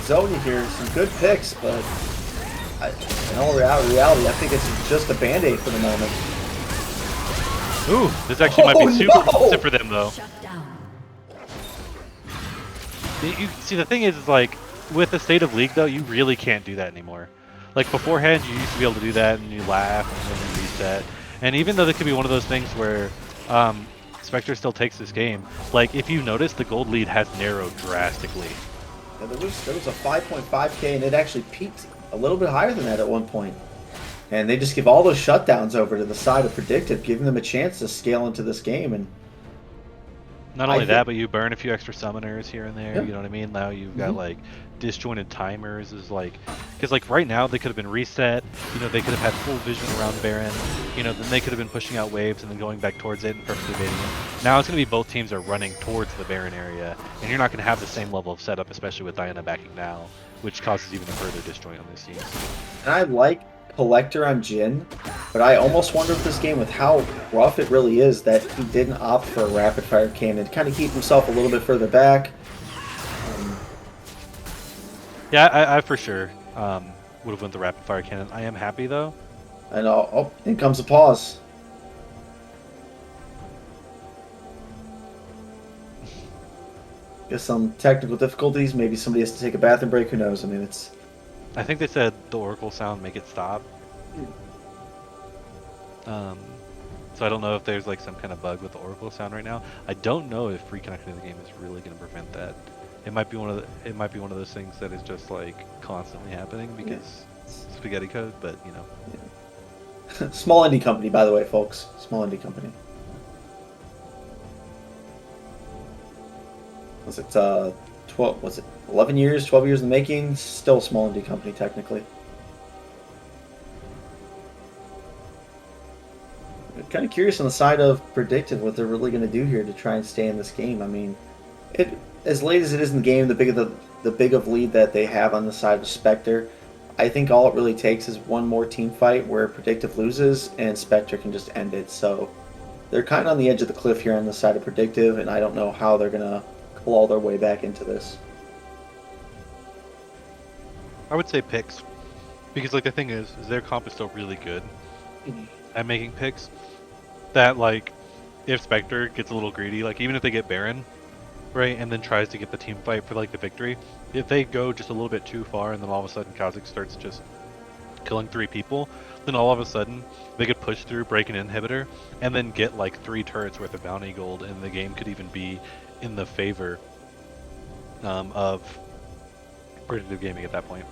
Zoni here, some good picks, but in all reality, I think it's just a band-aid for the moment. Ooh, this actually might be super expensive for them, though. You see, the thing is, like, with the state of League, though, you really can't do that anymore. Like, beforehand, you used to be able to do that, and you laugh, and then you reset. And even though that could be one of those things where Spectre still takes this game, like, if you notice, the gold lead has narrowed drastically. Yeah, there was a 5.5k, and it actually peaked a little bit higher than that at one point. And they just give all those shutdowns over to the side of Predictive, giving them a chance to scale into this game. And not only that, but you burn a few extra summoners here and there. Yeah. You know what I mean? Now you've got like disjointed timers, is like, because like right now they could have been reset. You know, they could have had full vision around Baron. You know, then they could have been pushing out waves and then going back towards it and perfectly baiting it. Now it's going to be both teams are running towards the Baron area, and you're not going to have the same level of setup, especially with Diana backing now, which causes even a further disjoint on these teams. And I like Collector on Jhin, but I almost wonder with this game, with how rough it really is, that he didn't opt for a rapid fire cannon to kind of keep himself a little bit further back. Yeah, I for sure would have went the rapid fire cannon. I am happy though. And oh, in comes a pause. Guess some technical difficulties. Maybe somebody has to take a bathroom break. Who knows? I mean, it's. I think they said the Oracle sound make it stop. So I don't know if there's like some kind of bug with the Oracle sound right now. I don't know if reconnecting the game is really going to prevent that. It might be one of those things that is just like constantly happening because spaghetti code, but you know. Small indie company, by the way, folks. Small indie company. Was it 12? Was it 11 years? 12 years in the making? Still a small indie company technically. I'm kind of curious on the side of Predictive what they're really going to do here to try and stay in this game. I mean, it as late as it is in the game, the big of lead that they have on the side of Spectre, I think all it really takes is one more team fight where Predictive loses and Spectre can just end it. So they're kind of on the edge of the cliff here on the side of Predictive, and I don't know how they're gonna claw their way back into this. I would say picks, because like the thing is their comp is still really good at making picks. That like, if Spectre gets a little greedy, like even if they get Baron, right, and then tries to get the team fight for like the victory, if they go just a little bit too far and then all of a sudden Kha'Zix starts just killing 3 people, then all of a sudden they could push through, break an inhibitor, and then get like 3 turrets worth of bounty gold, and the game could even be in the favor of Predictive Gaming at that point.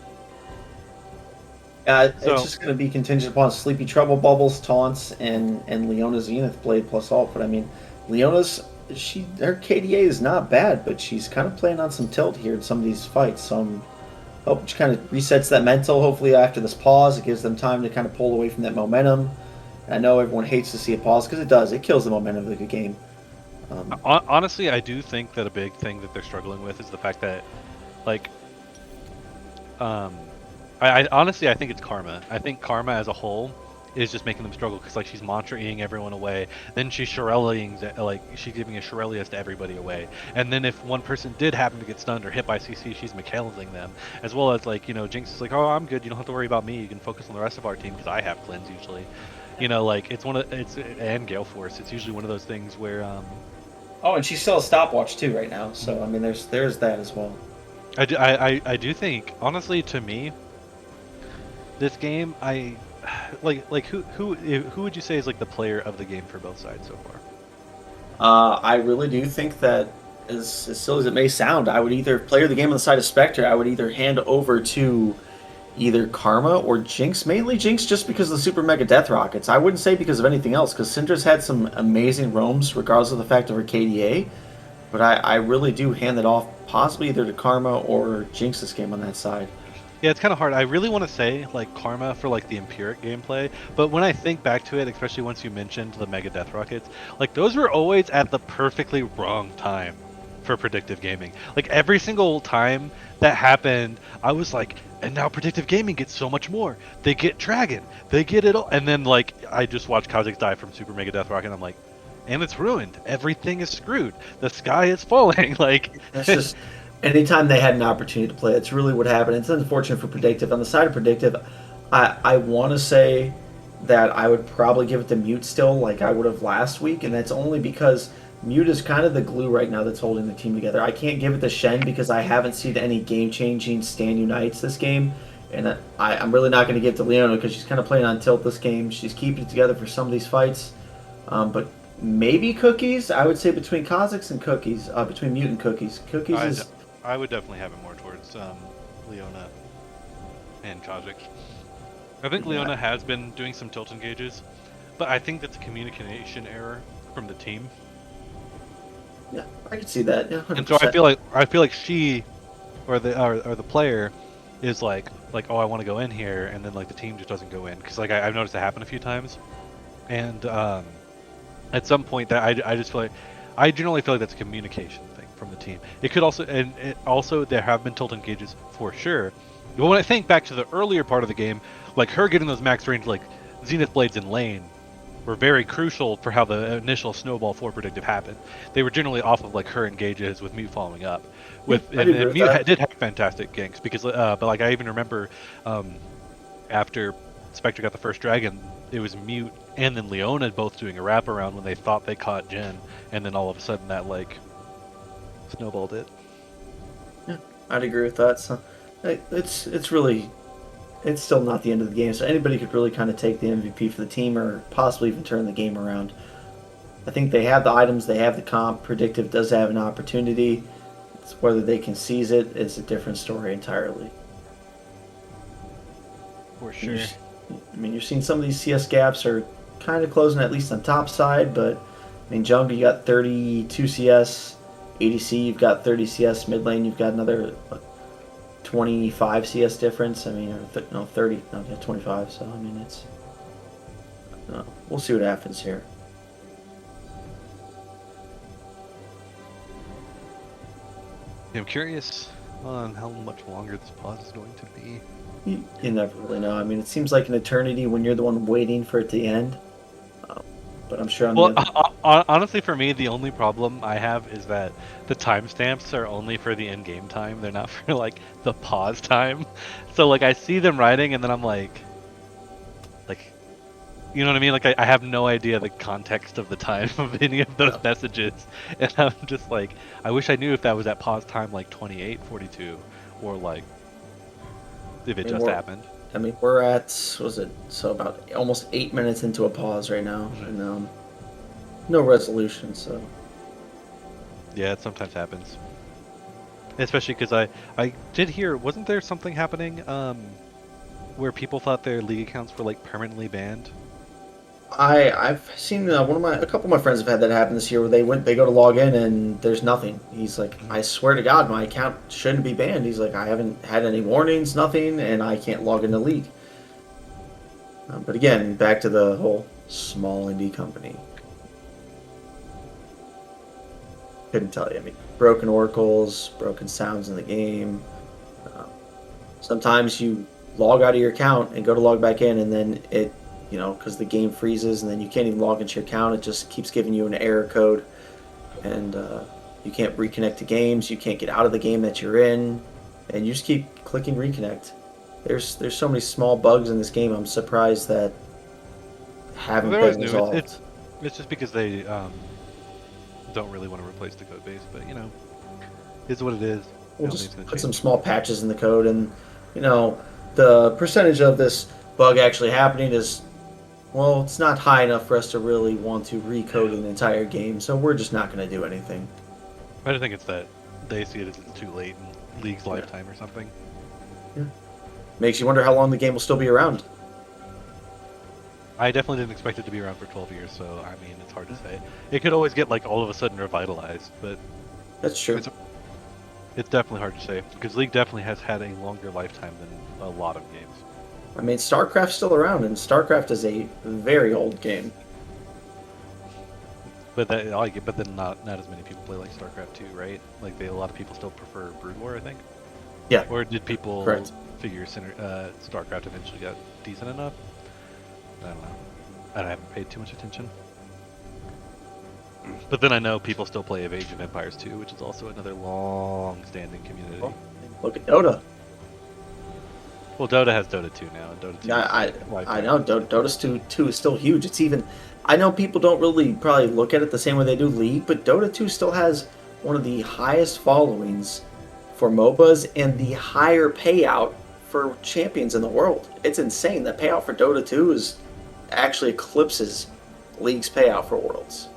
It's just going to be contingent upon Sleepy Trouble bubbles, taunts, and Leona's Zenith Blade plus ult. But I mean, Leona's her KDA is not bad, but she's kind of playing on some tilt here in some of these fights. So I'm hoping she kind of resets that mental. Hopefully after this pause, it gives them time to kind of pull away from that momentum. And I know everyone hates to see a pause because it does. It kills the momentum of the game. Honestly, I do think that a big thing that they're struggling with is the fact that, like, I honestly I think it's Karma. I think Karma as a whole is just making them struggle because like she's mantra-ing everyone away, then she's Shirelliing, like she's giving a Shirelius to everybody away, and then if one person did happen to get stunned or hit by CC, she's Michaelising them, as well as like, you know, Jinx is like, oh, I'm good, you don't have to worry about me, you can focus on the rest of our team because I have cleanse usually, you know, like it's and Gale Force, it's usually one of those things where Oh, and she still has stopwatch too right now. So I mean, there's that as well. I do think honestly to me this game like who would you say is like the player of the game for both sides so far? I really do think that, as silly as it may sound, I would either player the game on the side of Spectre. I would either hand over to either Karma or Jinx. Mainly Jinx, just because of the Super Mega Death Rockets. I wouldn't say because of anything else, because Syndra's had some amazing roams, regardless of the fact of her KDA. But I really do hand it off, possibly either to Karma or Jinx this game on that side. Yeah, it's kind of hard. I really want to say like Karma for like the Empiric gameplay, but when I think back to it, especially once you mentioned the Mega Death Rockets, like those were always at the perfectly wrong time for Predictive Gaming. Like every single time that happened, I was like, and now Predictive Gaming gets so much more. They get Dragon, they get it all, and then like I just watched Kha'Zix die from Super Mega Death Rocket, and I'm like, and it's ruined. Everything is screwed. The sky is falling. Like That's just anytime they had an opportunity to play, it's really what happened. It's unfortunate for Predictive. On the side of Predictive, I want to say that I would probably give it to Mute still, like I would have last week, and that's only because Mute is kind of the glue right now that's holding the team together. I can't give it to Shen because I haven't seen any game-changing stand unites this game, and I'm really not going to give it to Leona because she's kind of playing on tilt this game. She's keeping it together for some of these fights, but maybe Cookies. I would say between Kha'Zix and Cookies, between Mute and Cookies. Cookies is. I would definitely have it more towards Leona and Kha'Zix. I think Leona has been doing some tilt engages, but I think that's a communication error from the team. Yeah, I can see that. Yeah, 100%. And so I feel like she, or the player, is like oh, I want to go in here, and then like the team just doesn't go in because like I've noticed it happen a few times, and at some point that I just feel like I generally feel like that's a communication thing from the team. It could also, and it also there have been tilt engages for sure. But when I think back to the earlier part of the game, like her getting those max range like Zenith Blades in lane were very crucial for how the initial snowball for Predictive happened. They were generally off of like her engages with Mute following up. With and Mute did have fantastic ganks because but like I even remember after Spectre got the first dragon, it was Mute and then Leona both doing a wraparound when they thought they caught Jhin, and then all of a sudden that like snowballed it. Yeah, I'd agree with that. So it's really, it's still not the end of the game. So anybody could really kind of take the MVP for the team or possibly even turn the game around. I think they have the items, they have the comp. Predictive does have an opportunity. It's whether they can seize it is a different story entirely. For sure. I mean, you're seeing some of these CS gaps are kind of closing, at least on top side, but I mean, Jungle, you got 32 CS, ADC, you've got 30 CS. Mid lane, you've got another 25 CS difference. I mean, no, 30, no, yeah, 25. So I mean, it's we'll see what happens here. I'm curious on how much longer this pause is going to be. You never really know. I mean, it seems like an eternity when you're the one waiting for it to end. But I'm sure on the Well, other. honestly, for me, the only problem I have is that the timestamps are only for the in-game time. They're not for like the pause time. So like I see them writing, and then I'm like, you know what I mean? Like I have no idea the context of the time of any of those messages, and I'm just like, I wish I knew if that was at pause time like 28, 42, or like if it just happened. I mean, we're at, what was it? So about almost 8 minutes into a pause right now, and no resolution. So Yeah, it sometimes happens. Especially because I did hear, wasn't there something happening where people thought their league accounts were like permanently banned? I've seen a couple of my friends have had that happen this year where they go to log in and there's nothing. He's like, I swear to God, my account shouldn't be banned. He's like, I haven't had any warnings, nothing, and I can't log into League. But again, back to the whole small indie company. Couldn't tell you. I mean, broken oracles, broken sounds in the game. Uh, Sometimes you log out of your account and go to log back in, and then it, because the game freezes, and then you can't even log into your account. It just keeps giving you an error code, and you can't reconnect to games. You can't get out of the game that you're in, and you just keep clicking reconnect. There's so many small bugs in this game. I'm surprised that haven't been resolved. It's just because they don't really want to replace the code base, but it's what it is. We'll just put some small patches in the code, and the percentage of this bug actually happening is, well, it's not high enough for us to really want to recode an entire game, so we're just not going to do anything. I think it's that they see it as it's too late in League's lifetime or something. Yeah. Makes you wonder how long the game will still be around. I definitely didn't expect it to be around for 12 years, so I mean, it's hard to say. It could always get like all of a sudden revitalized, but that's true. It's definitely hard to say because League definitely has had a longer lifetime than a lot of games. I mean, StarCraft's still around, and StarCraft is a very old game. But then not as many people play like StarCraft 2, right? Like a lot of people still prefer Brood War, I think. Yeah. Or did people figure StarCraft eventually got decent enough? I don't know. I haven't paid too much attention. But then I know people still play Age of Empires 2, which is also another long-standing community. Oh, look at Dota. Well, Dota has Dota 2 now. And Dota 2 I know. Dota 2 is still huge. It's even... I know people don't really probably look at it the same way they do League, but Dota 2 still has one of the highest followings for MOBAs and the higher payout for champions in the world. It's insane. The payout for Dota 2 actually eclipses League's payout for Worlds.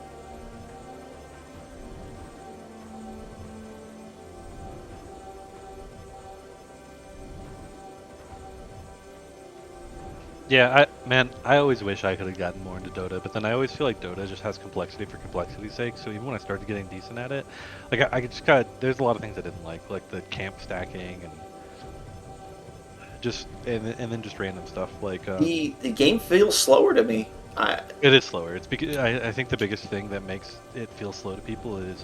Yeah, I always wish I could have gotten more into Dota, but then I always feel like Dota just has complexity for complexity's sake. So even when I started getting decent at it, like I just there's a lot of things I didn't like the camp stacking and then just random stuff like the game feels slower to me. It is slower. It's because I think the biggest thing that makes it feel slow to people is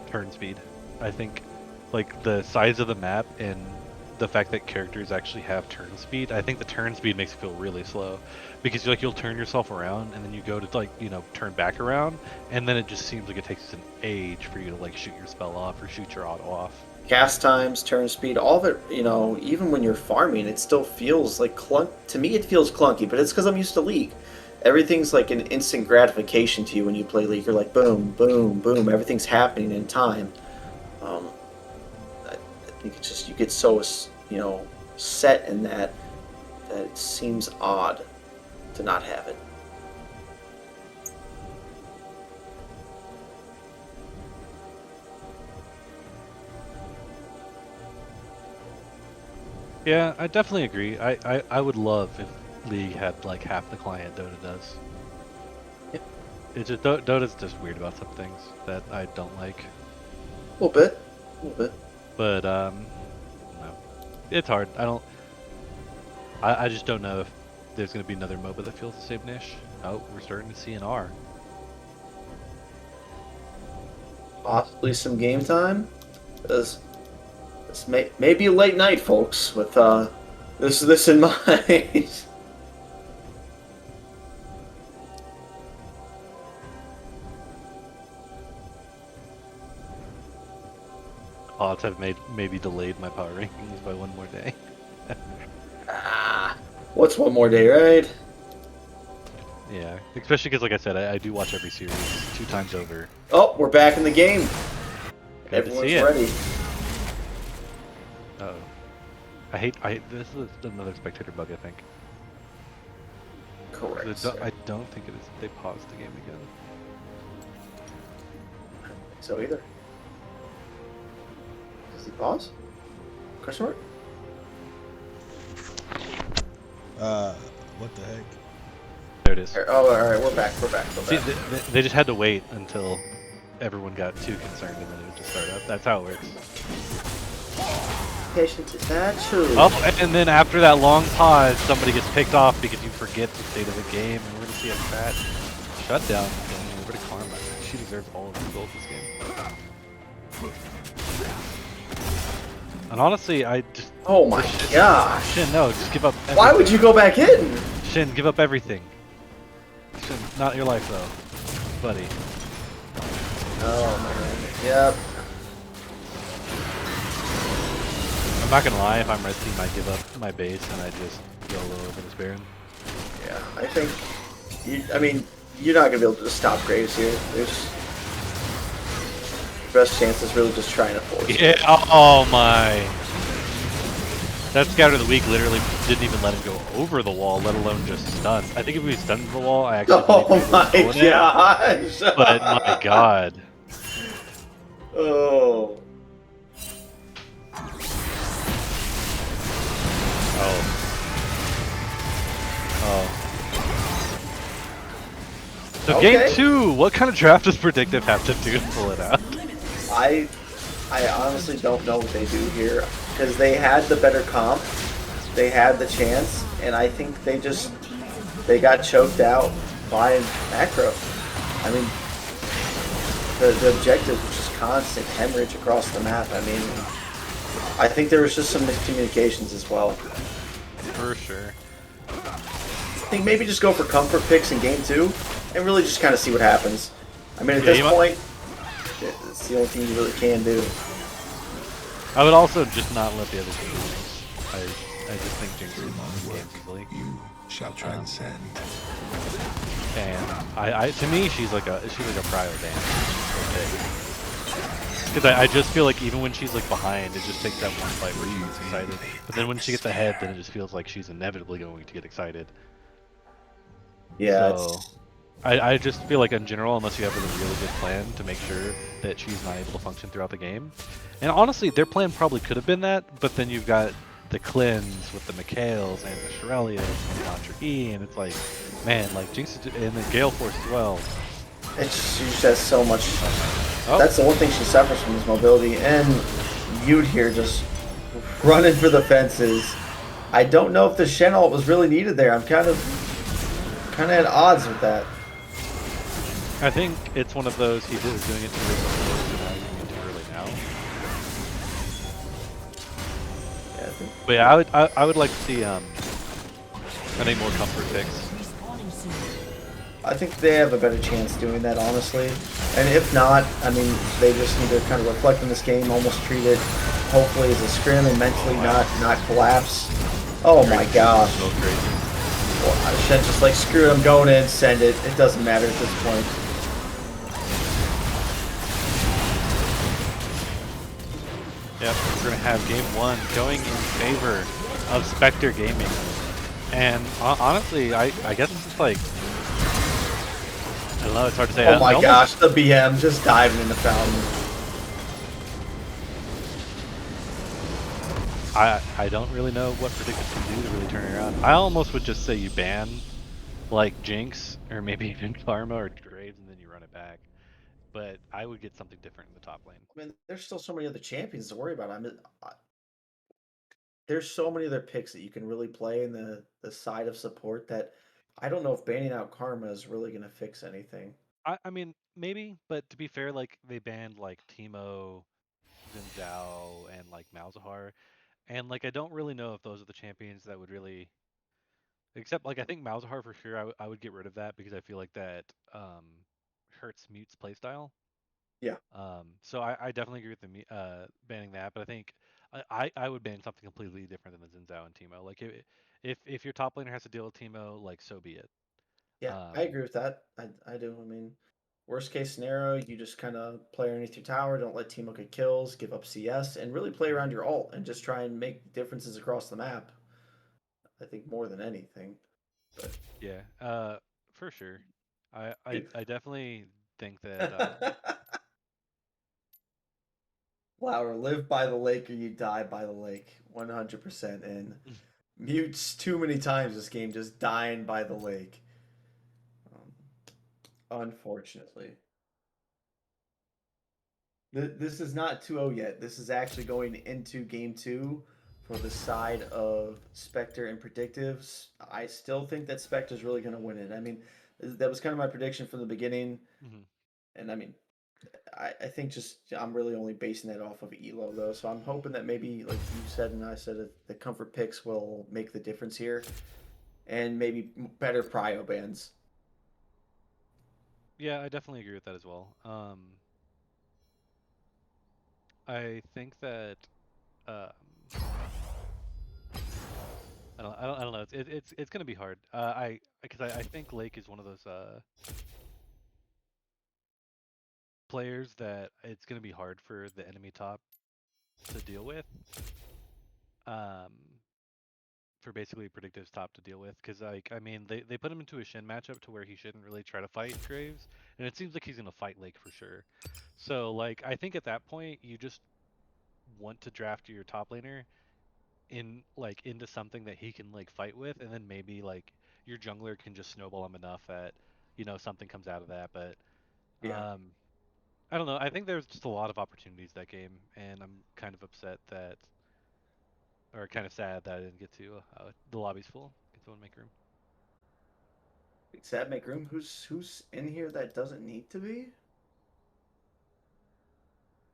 turn speed. I think like the size of the map and the fact that characters actually have turn speed, I think the turn speed makes it feel really slow because you'll turn yourself around and then you go to turn back around and then it just seems like it takes an age for you to like shoot your spell off or shoot your auto off. Cast times, turn speed, all of it, even when you're farming, it still feels like to me it feels clunky, but it's because I'm used to League. Everything's like an instant gratification to you when you play League. You're like boom, boom, boom, everything's happening in time. I think it's just you get so set in that it seems odd to not have it. Yeah, I definitely agree. I would love if League had like half the client Dota does. Yeah. It's just Dota's just weird about some things that I don't like. A little bit. A little bit. But no, it's hard. I just don't know if there's gonna be another MOBA that feels the same niche. Oh, we're starting to see an R. Possibly some game time. This may be a late night, folks, with this in mind. Odds have maybe delayed my power rankings by one more day. What's one more day, right? Yeah, especially because, like I said, I do watch every series 2 times over. Oh, we're back in the game. Good to Everyone's see it. ready. Uh-oh. I hate this is another spectator bug, I think. Correct. I don't think it is. They paused the game again. I don't think so either. Does he pause? Question mark? What the heck? There it is. Oh, all right, we're back. We're back. See, they just had to wait until everyone got too concerned and then it would just start up. That's how it works. Patience is natural. Oh, and then after that long pause, somebody gets picked off because you forget the state of the game, and we're gonna see a fat shutdown going over to Karma. She deserves all of the gold this game. And honestly, I just Oh my gosh. Shin, no, just give up. Everything. Why would you go back in? Shin, give up everything. Shin, not your life though, buddy. Oh man. Yep. I'm not gonna lie, if I'm red team, I give up my base and I just go low over this Baron. Yeah, I think. I mean, you're not gonna be able to just stop Graves here. There's best chance is really just trying to force. Yeah. Oh my. That Scout of the Week literally didn't even let him go over the wall, let alone just stun. I think if he stunned the wall, I actually. Oh my gosh! But my god. Oh. Oh. So Okay. game 2, what kind of draft does Predictive have to do to pull it out? I honestly don't know what they do here because they had the better comp, they had the chance, and I think they got choked out by macro. I mean, the objective was just constant hemorrhage across the map. I mean, I think there was just some miscommunications as well. For sure. I think maybe just go for comfort picks in game 2 and really just kind of see what happens. I mean, at Yeah, this point, it's the only thing you really can do. I would also just not let the other team lose. I just think Jinx can win games easily. You shall transcend. And to me, she's like a prio dance. Because I just feel like even when she's like behind, it just takes that one fight where she gets excited. But then when she gets ahead, then it just feels like she's inevitably going to get excited. Yeah. So, I just feel like in general, unless you have a really good plan to make sure that she's not able to function throughout the game. And honestly, their plan probably could have been that, but then you've got the cleanse with the Mikhails and the Shirelias and the Launcher E, and it's like, man, like Jinx and the Gale Force as well. She just has so much. Oh. That's the one thing she suffers from is mobility. And Mute here just running for the fences. I don't know if the Shen ult was really needed there. I'm kind of at odds with that. I think it's one of those he was doing it too early, so now he's doing it too early now. Yeah, I think. But yeah, I would like to see I think more comfort picks. I think they have a better chance doing that, honestly. And if not, I mean, they just need to kind of reflect on this game, almost treat it, hopefully, as a scrim and mentally not collapse. Oh my gosh. So crazy. Well, Shen's just like, screw it, I'm going in, send it. It doesn't matter at this point. Yep, we're going to have game 1 going in favor of Spectre Gaming. And honestly, I guess it's just like, I don't know, it's hard to say. Oh my gosh, the BM just diving in the fountain. I don't really know what Predictive can do to really turn it around. I almost would just say you ban, like, Jinx, or maybe even Karma or Graves, and then you run it back. but I would get something different in the top lane. I mean, there's still so many other champions to worry about. I mean, there's so many other picks that you can really play in the side of support that I don't know if banning out Karma is really going to fix anything. I mean, maybe, but to be fair, like they banned like Teemo, Xin Zhao, and like Malzahar, and like I don't really know if those are the champions that would really, except like I think Malzahar for sure. I would get rid of that because I feel like that hurts Mute's playstyle. Yeah. So I definitely agree with the banning that, but I think I would ban something completely different than the Xin Zhao and Teemo. Like if your top laner has to deal with Teemo, like so be it. Yeah, I Um, agree with that. I do. I mean, worst case scenario, you just kind of play underneath your tower, don't let Teemo get kills, give up CS, and really play around mhm. your ult and just try and make differences across the map. I think more than anything. But Yeah, for sure. dude. I definitely think that Flower, live by the lake or you die by the lake. 100%. And Mutes too many times this game just dying by the lake. Um, unfortunately. This is not 2-0 yet. This is actually going into game two for the side of Spectre and Predictives. I still think that Spectre's really going to win it. I mean, that was kind of my prediction from the beginning. mhm. And I mean, I think just I'm really only basing that off of Elo though. So I'm hoping that maybe, like you said and I said, the comfort picks will make the difference here. And maybe better prio bands. Yeah, I definitely agree with that as well. I think that um, I don't know. It's gonna be hard. I think Lake is one of those players that it's gonna be hard for the enemy top to deal with. Um, for basically Predictive's top to deal with, because like I mean they put him into a Shin matchup to where he shouldn't really try to fight Graves, and it seems like he's gonna fight Lake for sure. So like I think at that point you just want to draft your top laner in like into something that he can like fight with, and then maybe like your jungler can just snowball him enough that something comes out of that. But Yeah, um, I don't know. I think there's just a lot of opportunities that game, and I'm kind of upset that, or kind of sad that I didn't get to. The lobby's full. Can someone make room? Sad make room. Who's in here that doesn't need to be?